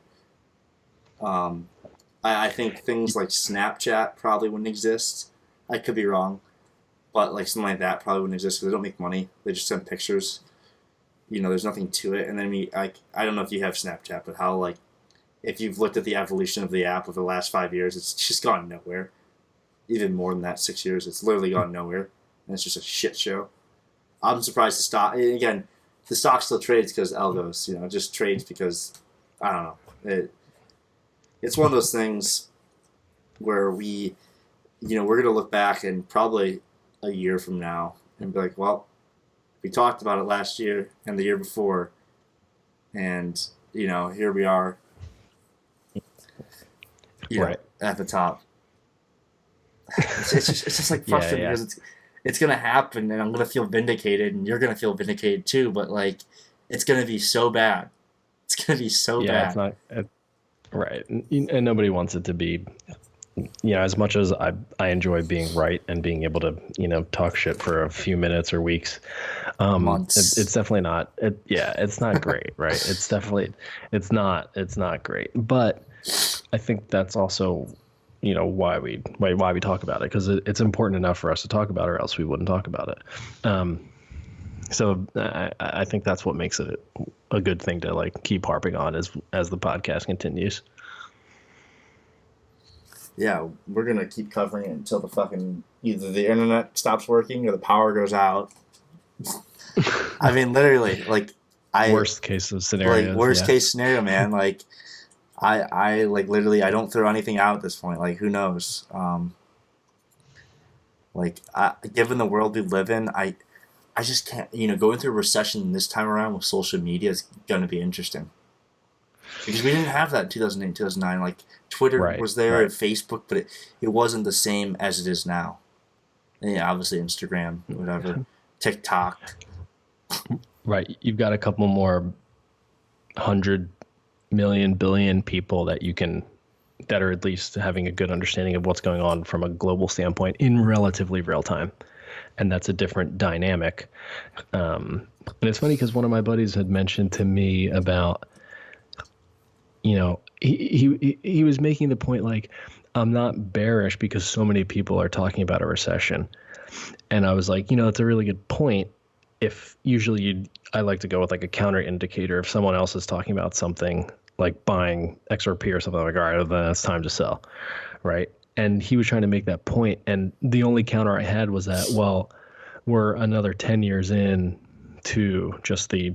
I think things like Snapchat probably wouldn't exist. I could be wrong, but something like that probably wouldn't exist because they don't make money. They just send pictures. There's nothing to it. And then I don't know if you have Snapchat, but how if you've looked at the evolution of the app over the last 5 years, it's just gone nowhere. Even more than that, 6 years, it's literally gone nowhere, and it's just a shit show. I'm surprised the stock. Again, the stock still trades because algos. It just trades because I don't know. It's one of those things where we're going to look back and probably a year from now and be like, well, we talked about it last year and the year before, and here we are, right at the top. It's just frustrating because it's going to happen, and I'm going to feel vindicated, and you're going to feel vindicated too. But it's going to be so bad. It's going to be so bad. It's not. Right. And nobody wants it to be, as much as I enjoy being right and being able to, talk shit for a few minutes or weeks. Months. It's definitely not. It's not great. Right. It's not great. But I think that's also, why we talk about it, because it's important enough for us to talk about it, or else we wouldn't talk about it. So I think that's what makes it a good thing to keep harping on as the podcast continues. Yeah, we're gonna keep covering it until the fucking either the internet stops working or the power goes out. I mean, literally, worst case of scenario. Worst case scenario, man. I literally I don't throw anything out at this point. Who knows? Given the world we live in, I just can't, going through a recession this time around with social media is going to be interesting. Because we didn't have that in 2008, 2009. Twitter was there and Facebook, but it wasn't the same as it is now. And yeah, obviously Instagram, whatever, TikTok. Right. You've got a couple more 100 million, billion people that are at least having a good understanding of what's going on from a global standpoint in relatively real time. And that's a different dynamic. And it's funny because one of my buddies had mentioned to me about, he was making the point like, I'm not bearish because so many people are talking about a recession. And I was like, it's a really good point. If usually I like to go with like a counter indicator. If someone else is talking about something like buying XRP or something, like, all right, then it's time to sell, right? And he was trying to make that point. And the only counter I had was that, well, we're another 10 years in to just the,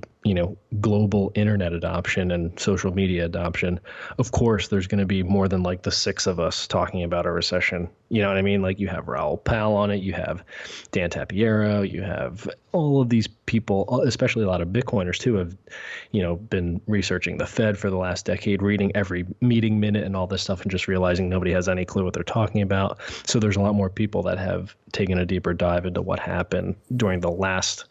global internet adoption and social media adoption. Of course, there's going to be more than like the six of us talking about a recession. You know what I mean? Like you have Raoul Pal on it, you have Dan Tapiero, you have all of these people, especially a lot of Bitcoiners too, have, been researching the Fed for the last decade, reading every meeting minute and all this stuff and just realizing nobody has any clue what they're talking about. So there's a lot more people that have taken a deeper dive into what happened during the last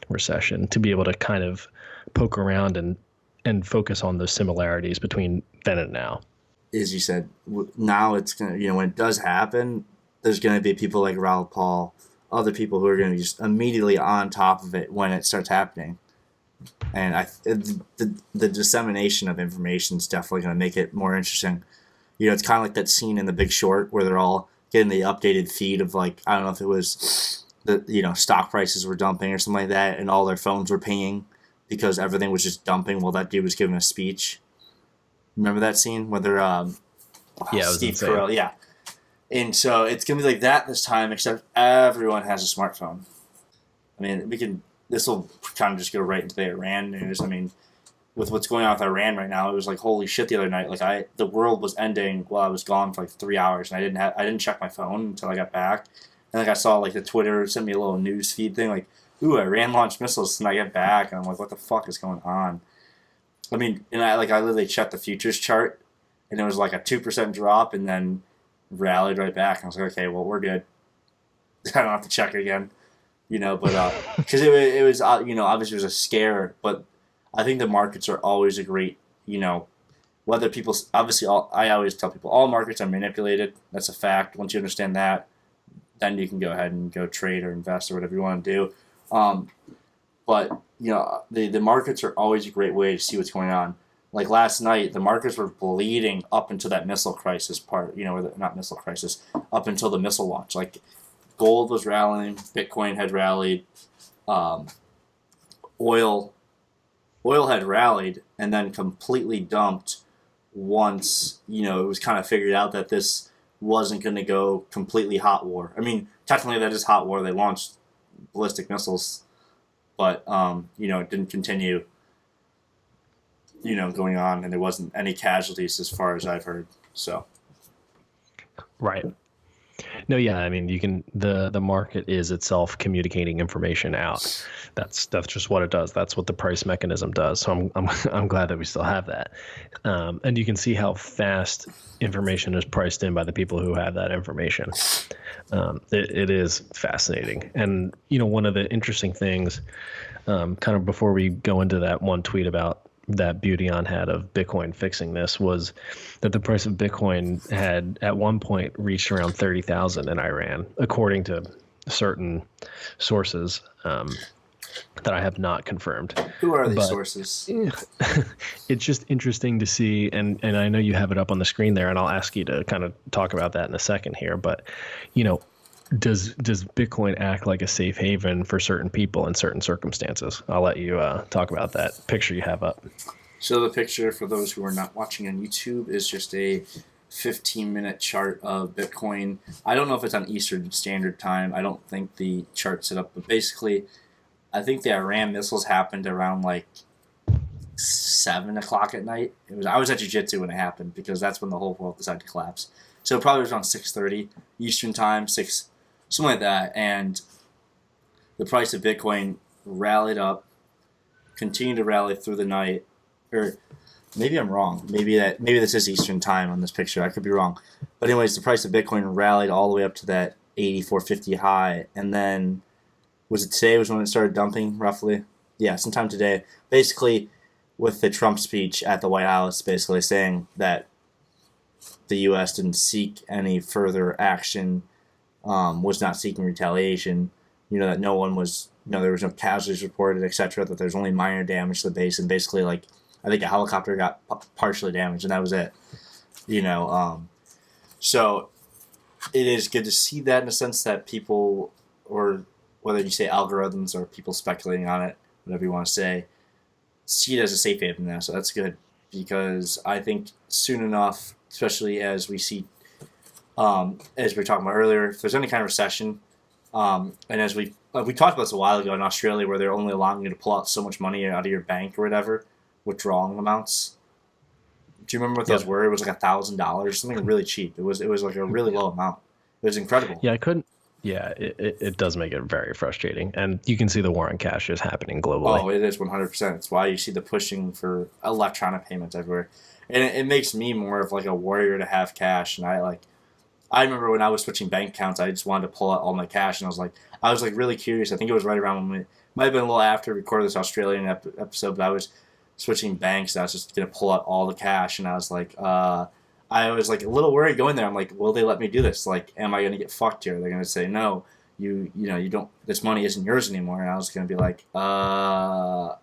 recession to be able to kind of poke around and focus on those similarities between then and now. As you said, now it's going to, when it does happen, there's going to be people like Raoul Paul, other people who are going to be just immediately on top of it when it starts happening. And the dissemination of information is definitely going to make it more interesting. It's kind of like that scene in The Big Short where they're all getting the updated feed of like, I don't know if it was the, stock prices were dumping or something like that, and all their phones were pinging because everything was just dumping while that dude was giving a speech. Remember that scene where they're Steve Carell, yeah. And so it's gonna be like that this time, except everyone has a smartphone. I mean, this will kind of just go right into the Iran news. I mean, with what's going on with Iran right now, it was like holy shit the other night. Like the world was ending while I was gone for like 3 hours, and I didn't check my phone until I got back. And like I saw like the Twitter sent me a little news feed thing like, ooh, Iran launched missiles, and I get back, and I'm like, what the fuck is going on? I mean, and I literally checked the futures chart, and it was like a 2% drop, and then rallied right back. And I was like, okay, well, we're good. I don't have to check again, but because it was obviously it was a scare, but I think the markets are always a great, whether people obviously I always tell people all markets are manipulated. That's a fact. Once you understand that, then you can go ahead and go trade or invest or whatever you want to do. But the markets are always a great way to see what's going on. Like last night, the markets were bleeding up until that missile crisis part. Not missile crisis, up until the missile launch. Like gold was rallying, Bitcoin had rallied, oil had rallied, and then completely dumped once it was kind of figured out that this wasn't going to go completely hot war. I mean, technically that is hot war. They launched ballistic missiles, but it didn't continue going on, and there wasn't any casualties as far as I've heard. So right. No, yeah, I mean, the market is itself communicating information out. That's just what it does. That's what the price mechanism does. So I'm glad that we still have that. And you can see how fast information is priced in by the people who have that information. It is fascinating. And one of the interesting things, kind of before we go into that one tweet about that Beautyon had of Bitcoin fixing this, was that the price of Bitcoin had at one point reached around 30,000 in Iran, according to certain sources that I have not confirmed. Who are these sources? It's just interesting to see, and I know you have it up on the screen there, and I'll ask you to kind of talk about that in a second here, but does Bitcoin act like a safe haven for certain people in certain circumstances? I'll let you talk about that picture you have up. So the picture, for those who are not watching on YouTube, is just a 15-minute chart of Bitcoin. I don't know if it's on Eastern Standard Time. I don't think the chart's set up, but basically, I think the Iran missiles happened around like 7 o'clock at night. I was at jiu-jitsu when it happened because that's when the whole world decided to collapse. So it probably was around 6:30 Eastern Time, something like that, and the price of Bitcoin rallied up, continued to rally through the night, or maybe I'm wrong. Maybe this is Eastern Time on this picture. I could be wrong. But anyways, the price of Bitcoin rallied all the way up to that 84.50 high, and then was it today was when it started dumping roughly? Yeah, sometime today. Basically, with the Trump speech at the White House, basically saying that the U.S. didn't seek any further action, was not seeking retaliation. That no one was, there was no casualties reported, etc. That there's only minor damage to the base, and basically, like, I think a helicopter got partially damaged, and that was it. So it is good to see that in a sense that people, or whether you say algorithms or people speculating on it, whatever you want to say, see it as a safe haven now. So that's good, because I think soon enough, especially as we see, as we were talking about earlier, if there's any kind of recession, and as we talked about this a while ago in Australia, where they're only allowing you to pull out so much money out of your bank or whatever, withdrawing amounts. Do you remember what those were? It was like $1,000, something really cheap. It was like a really low amount. It was incredible. Yeah, I couldn't. Yeah, it does make it very frustrating, and you can see the war on cash is happening globally. Oh, it is 100%. It's why you see the pushing for electronic payments everywhere, and it makes me more of like a warrior to have cash. And I remember when I was switching bank accounts, I just wanted to pull out all my cash, and I was really curious. I think it was right around when might have been a little after we recorded this Australian episode, but I was switching banks, and I was just gonna pull out all the cash, and I was like, I was like a little worried going there. I'm like, will they let me do this? Like, am I gonna get fucked here? They're gonna say no. You don't. This money isn't yours anymore. And I was gonna be like, but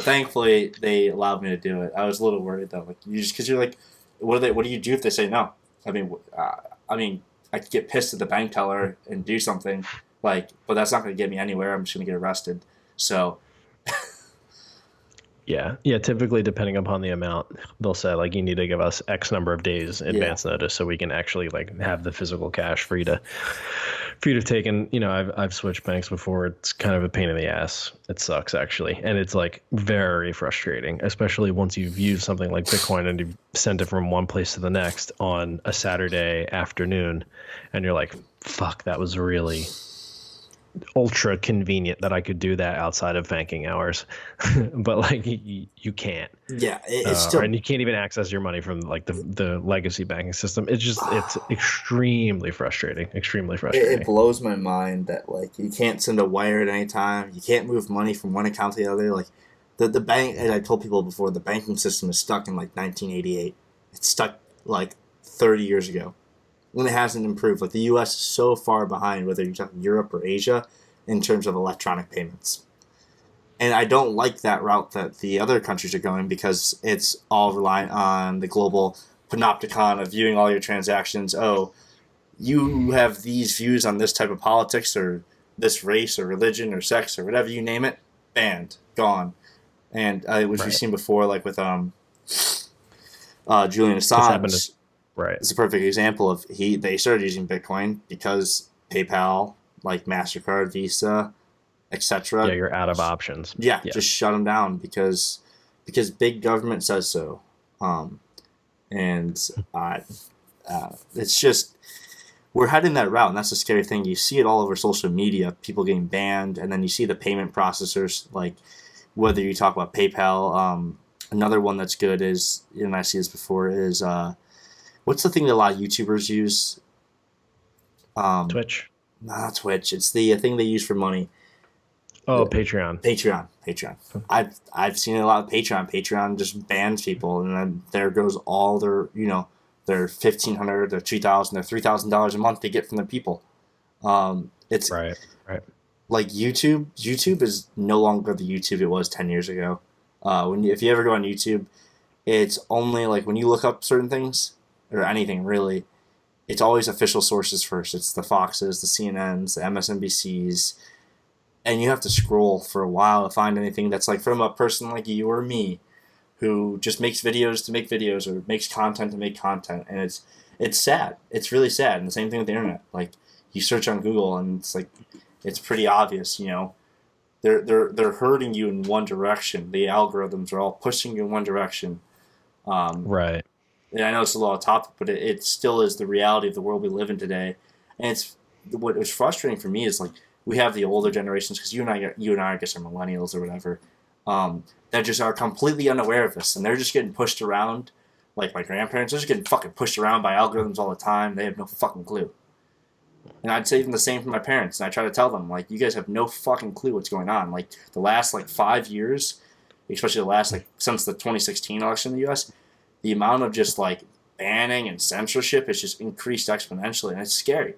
thankfully they allowed me to do it. I was a little worried though, like because you're like, what do you do if they say no? I mean, I could get pissed at the bank teller and do something, like, but that's not gonna get me anywhere. I'm just gonna get arrested. So. Yeah. Typically, depending upon the amount, they'll say like you need to give us X number of days advance notice so we can actually like have the physical cash for you to take. And I've switched banks before. It's kind of a pain in the ass. It sucks actually, and it's like very frustrating, especially once you've used something like Bitcoin and you've sent it from one place to the next on a Saturday afternoon, and you're like, fuck, that was really ultra convenient that I could do that outside of banking hours, but like you can't. Yeah, it's still, and you can't even access your money from like the legacy banking system. It's extremely frustrating. It blows my mind that like you can't send a wire at any time. You can't move money from one account to the other. Like the bank, and I told people before, the banking system is stuck in like 1988. It's stuck like 30 years ago. When it hasn't improved. Like the U.S. is so far behind, whether you're talking Europe or Asia, in terms of electronic payments. And I don't like that route that the other countries are going, because it's all reliant on the global panopticon of viewing all your transactions. Oh, you have these views on this type of politics or this race or religion or sex or whatever you name it, banned, gone. And which we've seen before, like with Julian Assange. Right. It's a perfect example of they started using Bitcoin because PayPal, like MasterCard, Visa, etc. Yeah, you're out of options. Yeah, just shut them down because big government says so. It's just, we're heading that route, and that's the scary thing. You see it all over social media, people getting banned, and then you see the payment processors, like whether you talk about PayPal. Another one that's good is, and I see this before, is what's the thing that a lot of YouTubers use? Twitch? No, not Twitch. It's the thing they use for money. Oh, Patreon. Patreon. I've seen a lot of Patreon. Patreon just bans people, and then there goes all their their $1,500, their $2,000, their $3,000 a month they get from the people. It's right. Like YouTube. YouTube is no longer the YouTube it was 10 years ago. If you ever go on YouTube, it's only like when you look up certain things, or anything really, it's always official sources first. It's the Foxes, the CNNs, the MSNBCs, and you have to scroll for a while to find anything that's like from a person like you or me, who just makes videos to make videos or makes content to make content, and it's sad. It's really sad. And the same thing with the internet. Like you search on Google, and it's like it's pretty obvious. They're hurting you in one direction. The algorithms are all pushing you in one direction. Right. And I know it's a little off topic, but it still is the reality of the world we live in today. And it's what was frustrating for me is like we have the older generations, because you and I, I guess, are millennials or whatever, that just are completely unaware of this, and they're just getting pushed around. Like my grandparents, they're just getting fucking pushed around by algorithms all the time. They have no fucking clue. And I'd say even the same for my parents. And I try to tell them, like, you guys have no fucking clue what's going on. Like the last 5 years, especially the last, like, since the 2016 election in the U.S., the amount of just, like, banning and censorship has just increased exponentially, and it's scary.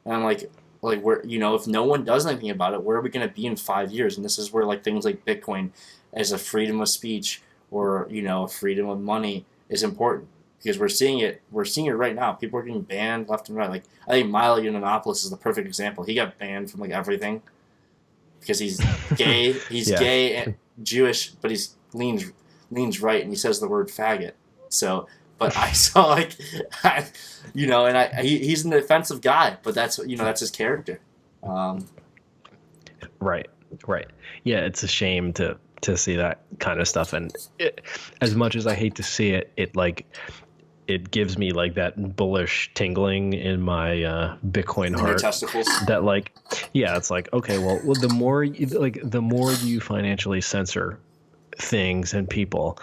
And I'm like where, if no one does anything about it, where are we going to be in 5 years? And this is where, like, things like Bitcoin as a freedom of speech or, a freedom of money is important, because we're seeing it right now. People are getting banned left and right. Like, I think Milo Yiannopoulos is the perfect example. He got banned from, like, everything because he's gay. He's gay and Jewish, but he's leans right, and he says the word faggot. So, but I saw, like, he's an offensive guy, but that's his character. Right. Yeah, it's a shame to see that kind of stuff, and as much as I hate to see it, it gives me, like, that bullish tingling in my Bitcoin heart. Your testicles. That, like, yeah, it's like, okay, well, the more you financially censor things and people,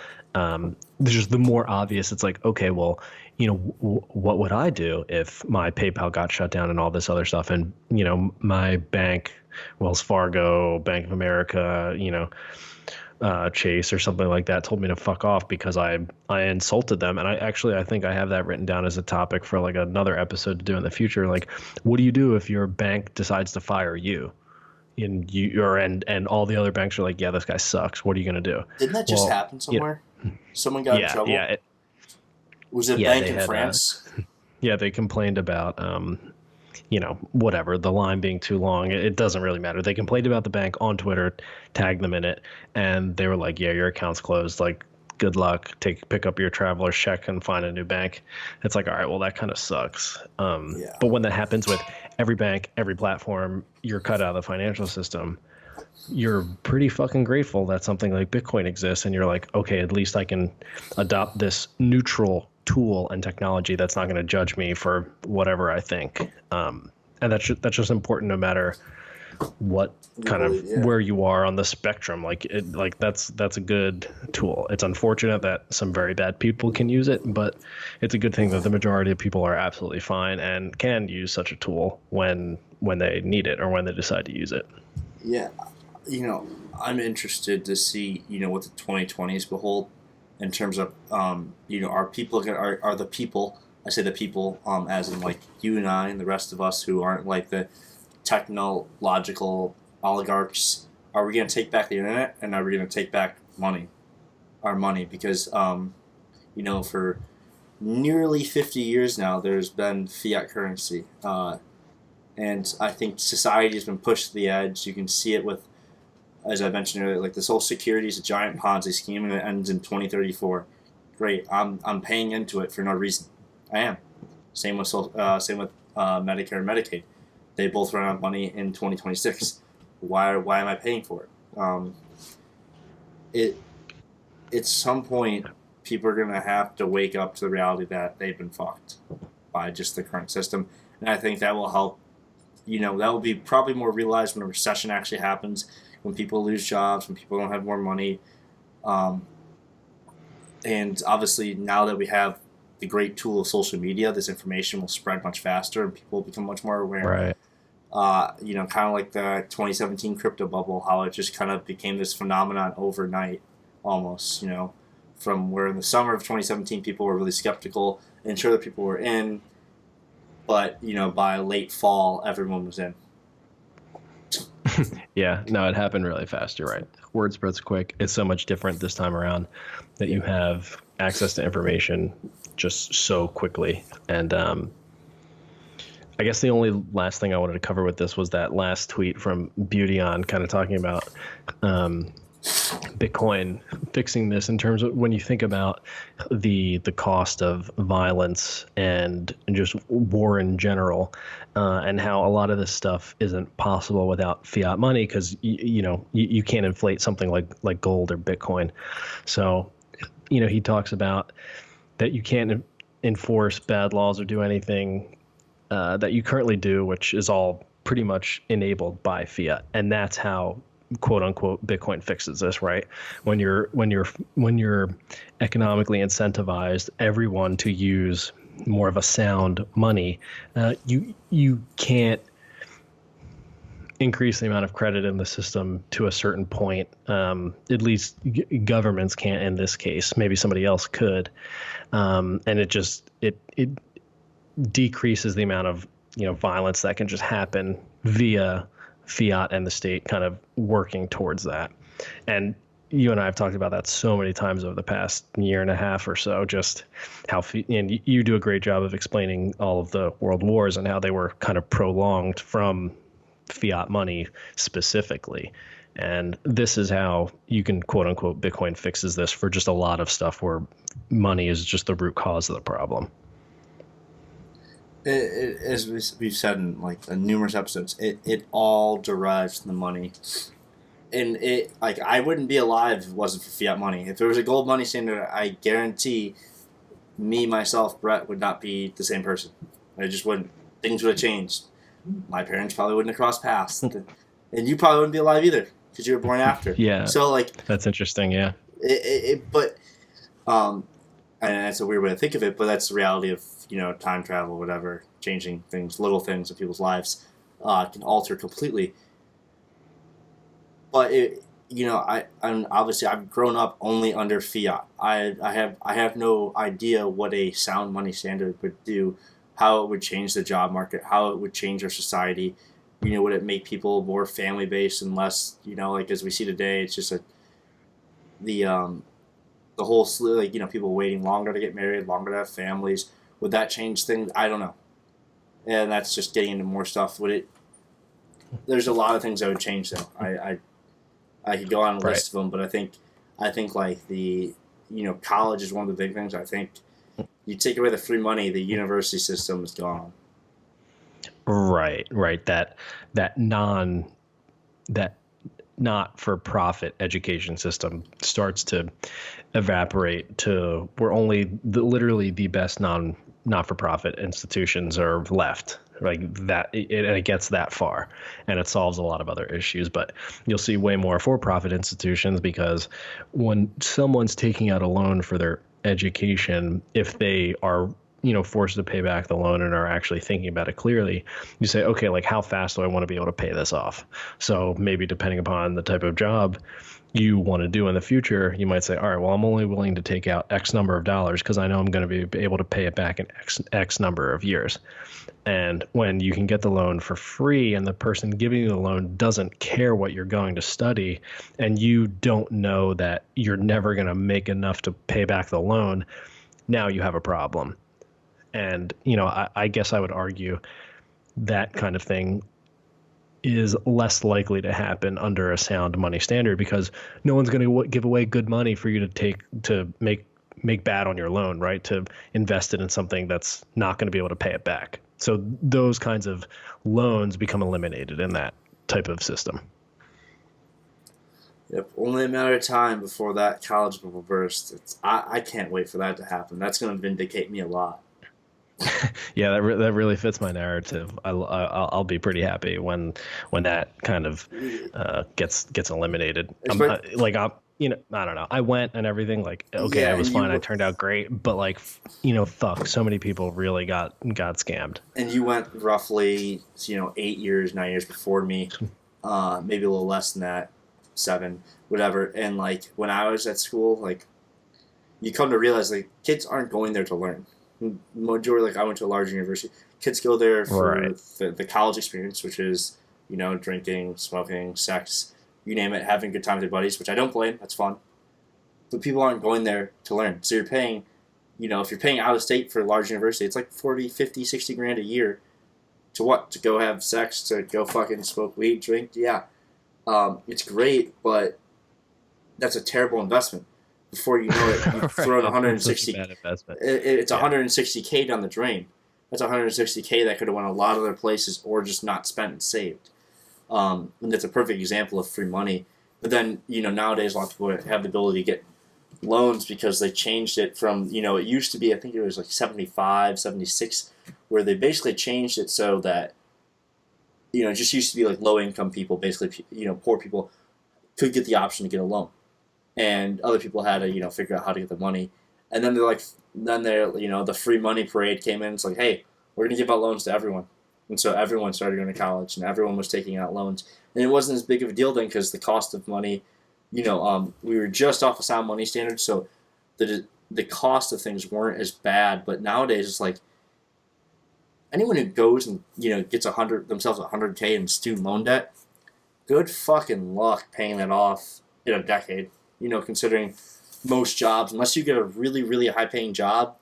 just the more obvious it's like, okay, well, what would I do if my PayPal got shut down and all this other stuff, and my bank, Wells Fargo, Bank of America, Chase or something like that told me to fuck off because I insulted them. And I think I have that written down as a topic for, like, another episode to do in the future. Like, what do you do if your bank decides to fire you? And all the other banks are like, yeah, this guy sucks. What are you going to do? Didn't that just happen somewhere? Someone got in trouble? Yeah. Was it a bank in France? They complained about, whatever, the line being too long. It doesn't really matter. They complained about the bank on Twitter, tagged them in it, and they were like, yeah, your account's closed. Like, good luck. Pick up your traveler's check and find a new bank. It's like, all right, well, that kind of sucks. But when that happens with every bank, every platform, you're cut out of the financial system, you're pretty fucking grateful that something like Bitcoin exists, and you're like, okay, at least I can adopt this neutral tool and technology that's not going to judge me for whatever I think. And that's just important no matter what kind of where you are on the spectrum. That's a good tool. It's unfortunate that some very bad people can use it, but it's a good thing that the majority of people are absolutely fine and can use such a tool when they need it or when they decide to use it. Yeah. I'm interested to see, what the 2020s behold in terms of, are people, are the people, I say the people, as in, like, you and I and the rest of us who aren't, like, the technological oligarchs, are we going to take back the internet, and are we going to take back our money? Because, for nearly 50 years now, there's been fiat currency. And I think society has been pushed to the edge. You can see it with, as I mentioned earlier, like, this whole security is a giant Ponzi scheme, and it ends in 2034. Great, I'm paying into it for no reason. I am. Same with Medicare and Medicaid. They both run out of money in 2026. Why am I paying for it? At some point, people are going to have to wake up to the reality that they've been fucked by just the current system, and I think that will help. That will be probably more realized when a recession actually happens, when people lose jobs, when people don't have more money. And obviously, now that we have the great tool of social media, this information will spread much faster and people will become much more aware. Right. Kind of like the 2017 crypto bubble, how it just kind of became this phenomenon overnight almost, from where in the summer of 2017 people were really skeptical and sure that people were in, but, by late fall, everyone was in. Yeah, no, it happened really fast. You're right. Word spreads quick. It's so much different this time around that you have access to information just so quickly. And I guess the only last thing I wanted to cover with this was that last tweet from Beauty On, kind of talking about Bitcoin fixing this in terms of when you think about the cost of violence and just war in general, and how a lot of this stuff isn't possible without fiat money because you can't inflate something like gold or Bitcoin. So he talks about that you can't enforce bad laws or do anything that you currently do, which is all pretty much enabled by fiat, and that's how quote unquote Bitcoin fixes this, right? When you're economically incentivized everyone to use more of a sound money, you can't increase the amount of credit in the system to a certain point. At least governments can't in this case. Maybe somebody else could, and it decreases the amount of violence that can just happen via fiat and the state kind of working towards that. And you and I have talked about that so many times over the past year and a half or so, just how, and you do a great job of explaining all of the world wars and how they were kind of prolonged from fiat money specifically. And this is how you can, quote unquote, Bitcoin fixes this for just a lot of stuff where money is just the root cause of the problem. As we've said in numerous episodes, it all derives from the money. And I wouldn't be alive if it wasn't for fiat money. If there was a gold money standard, I guarantee myself, Brett, would not be the same person. I just wouldn't. Things would have changed. My parents probably wouldn't have crossed paths. And you probably wouldn't be alive either because you were born after. Yeah. So that's interesting. Yeah. And that's a weird way to think of it, but that's the reality of time travel, whatever, changing things, little things in people's lives can alter completely. But I'm obviously I've grown up only under fiat. I have no idea what a sound money standard would do, how it would change the job market, how it would change our society. Would it make people more family based and less as we see today? It's just the whole slew, people waiting longer to get married, longer to have families. Would that change things? I don't know. And that's just getting into more stuff. There's a lot of things that would change though. I could go on a list of them, but I think the college is one of the big things. I think you take away the free money, the university system is gone. Right. That not-for-profit education system starts to evaporate to where only literally the best not-for-profit institutions are left. Like that, and it gets that far, and it solves a lot of other issues. But you'll see way more for-profit institutions because when someone's taking out a loan for their education, if they are forced to pay back the loan and are actually thinking about it clearly, you say, okay, how fast do I want to be able to pay this off? So maybe depending upon the type of job you want to do in the future, you might say, all right, well, I'm only willing to take out X number of dollars because I know I'm going to be able to pay it back in X number of years. And when you can get the loan for free and the person giving you the loan doesn't care what you're going to study, and you don't know that you're never going to make enough to pay back the loan, now you have a problem. And, I guess I would argue that kind of thing is less likely to happen under a sound money standard because no one's going to give away good money for you to make bad on your loan, right? To invest it in something that's not going to be able to pay it back. So those kinds of loans become eliminated in that type of system. Yep, only a matter of time before that college bubble bursts. I can't wait for that to happen. That's going to vindicate me a lot. Yeah, that really fits my narrative. I'll be pretty happy when that kind of gets eliminated. I don't know. I went and everything I was fine. I turned out great, but fuck, so many people really got scammed. And you went roughly 9 years before me, maybe a little less than that, 7, whatever. And when I was at school, you come to realize kids aren't going there to learn. Majority, I went to a large university. Kids go there for the college experience, which is, drinking, smoking, sex, you name it, having a good time with your buddies, which I don't blame. That's fun. But people aren't going there to learn. So you're paying, if you're paying out of state for a large university, it's 40, 50, 60 grand a year. To what? To go have sex, to go fucking smoke weed, drink? Yeah. It's great, but that's a terrible investment. Before you know it, you've thrown 160. It's $160K down the drain. That's $160K that could have went a lot of other places or just not spent and saved. And that's a perfect example of free money. But then nowadays a lot of people have the ability to get loans because they changed it from it used to be, I think it was 75, 76, where they basically changed it so that it just used to be low income people, basically poor people could get the option to get a loan. And other people had to, figure out how to get the money. And then the free money parade came in. It's hey, we're going to give out loans to everyone. And so everyone started going to college, and everyone was taking out loans. And it wasn't as big of a deal then because the cost of money, we were just off a sound money standard, so the cost of things weren't as bad. But nowadays, it's like anyone who goes and gets themselves $100K in student loan debt, good fucking luck paying that off in a decade. Considering most jobs, unless you get a really, really high-paying job.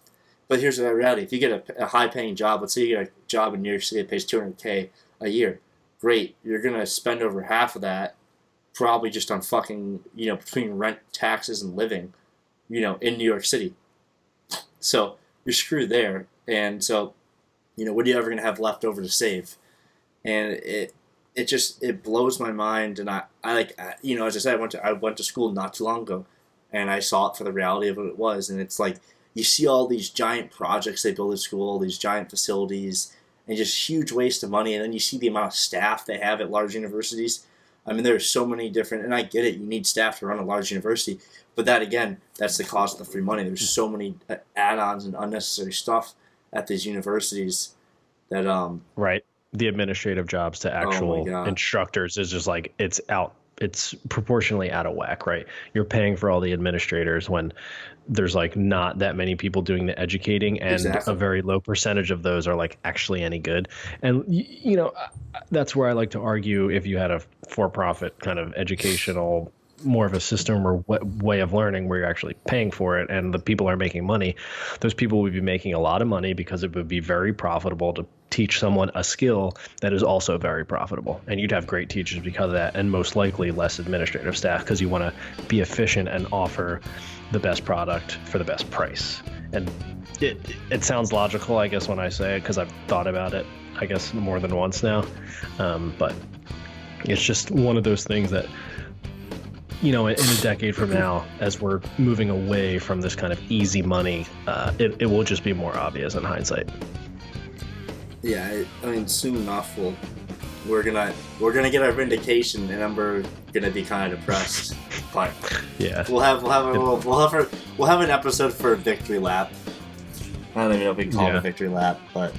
But here's the reality: if you get a high-paying job, let's say you get a job in New York City that pays $200K a year, great. You're gonna spend over half of that, probably just on fucking between rent, taxes, and living, in New York City. So you're screwed there. And so, what are you ever gonna have left over to save? And it blows my mind. And I as I said, I went to school not too long ago, and I saw it for the reality of what it was. And it's like, you see all these giant projects they build at school, these giant facilities, and just huge waste of money. And then you see the amount of staff they have at large universities. I mean, there's so many different, and I get it, you need staff to run a large university. But that, again, that's the cost of the free money. There's so many add-ons and unnecessary stuff at these universities that... Right. The administrative jobs to actual instructors is just like, it's proportionally out of whack, right? You're paying for all the administrators when there's like not that many people doing the educating, and a very low percentage of those are like actually any good. And that's where I like to argue, if you had a for-profit kind of educational, more of a system or way of learning where you're actually paying for it and the people are making money, those people would be making a lot of money because it would be very profitable to teach someone a skill that is also very profitable. And you'd have great teachers because of that, and most likely less administrative staff, because you want to be efficient and offer the best product for the best price. And it sounds logical, I guess, when I say it, because I've thought about it, I guess, more than once now. But it's just one of those things that, in a decade from now, as we're moving away from this kind of easy money, it will just be more obvious in hindsight. Yeah, I mean, soon enough we're gonna get our vindication, and then we're gonna be kind of depressed. But yeah, we'll have an episode for a victory lap. I don't even know if we can call it a victory lap, but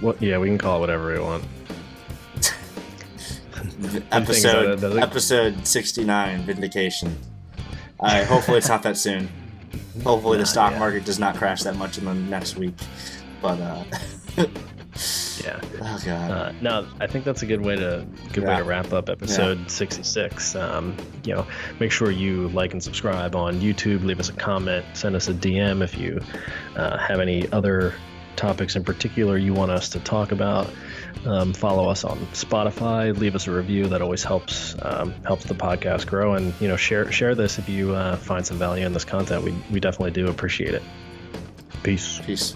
we can call it whatever we want. Episode 69, vindication. Hopefully it's not that soon. Hopefully the stock market does not crash that much in the next week. But yeah. Oh god. No, I think that's a good way to wrap up episode 66. Make sure you like and subscribe on YouTube. Leave us a comment. Send us a DM if you have any other topics in particular you want us to talk about. Follow us on Spotify. Leave us a review. That always helps the podcast grow. And share this if you find some value in this content. We definitely do appreciate it. Peace.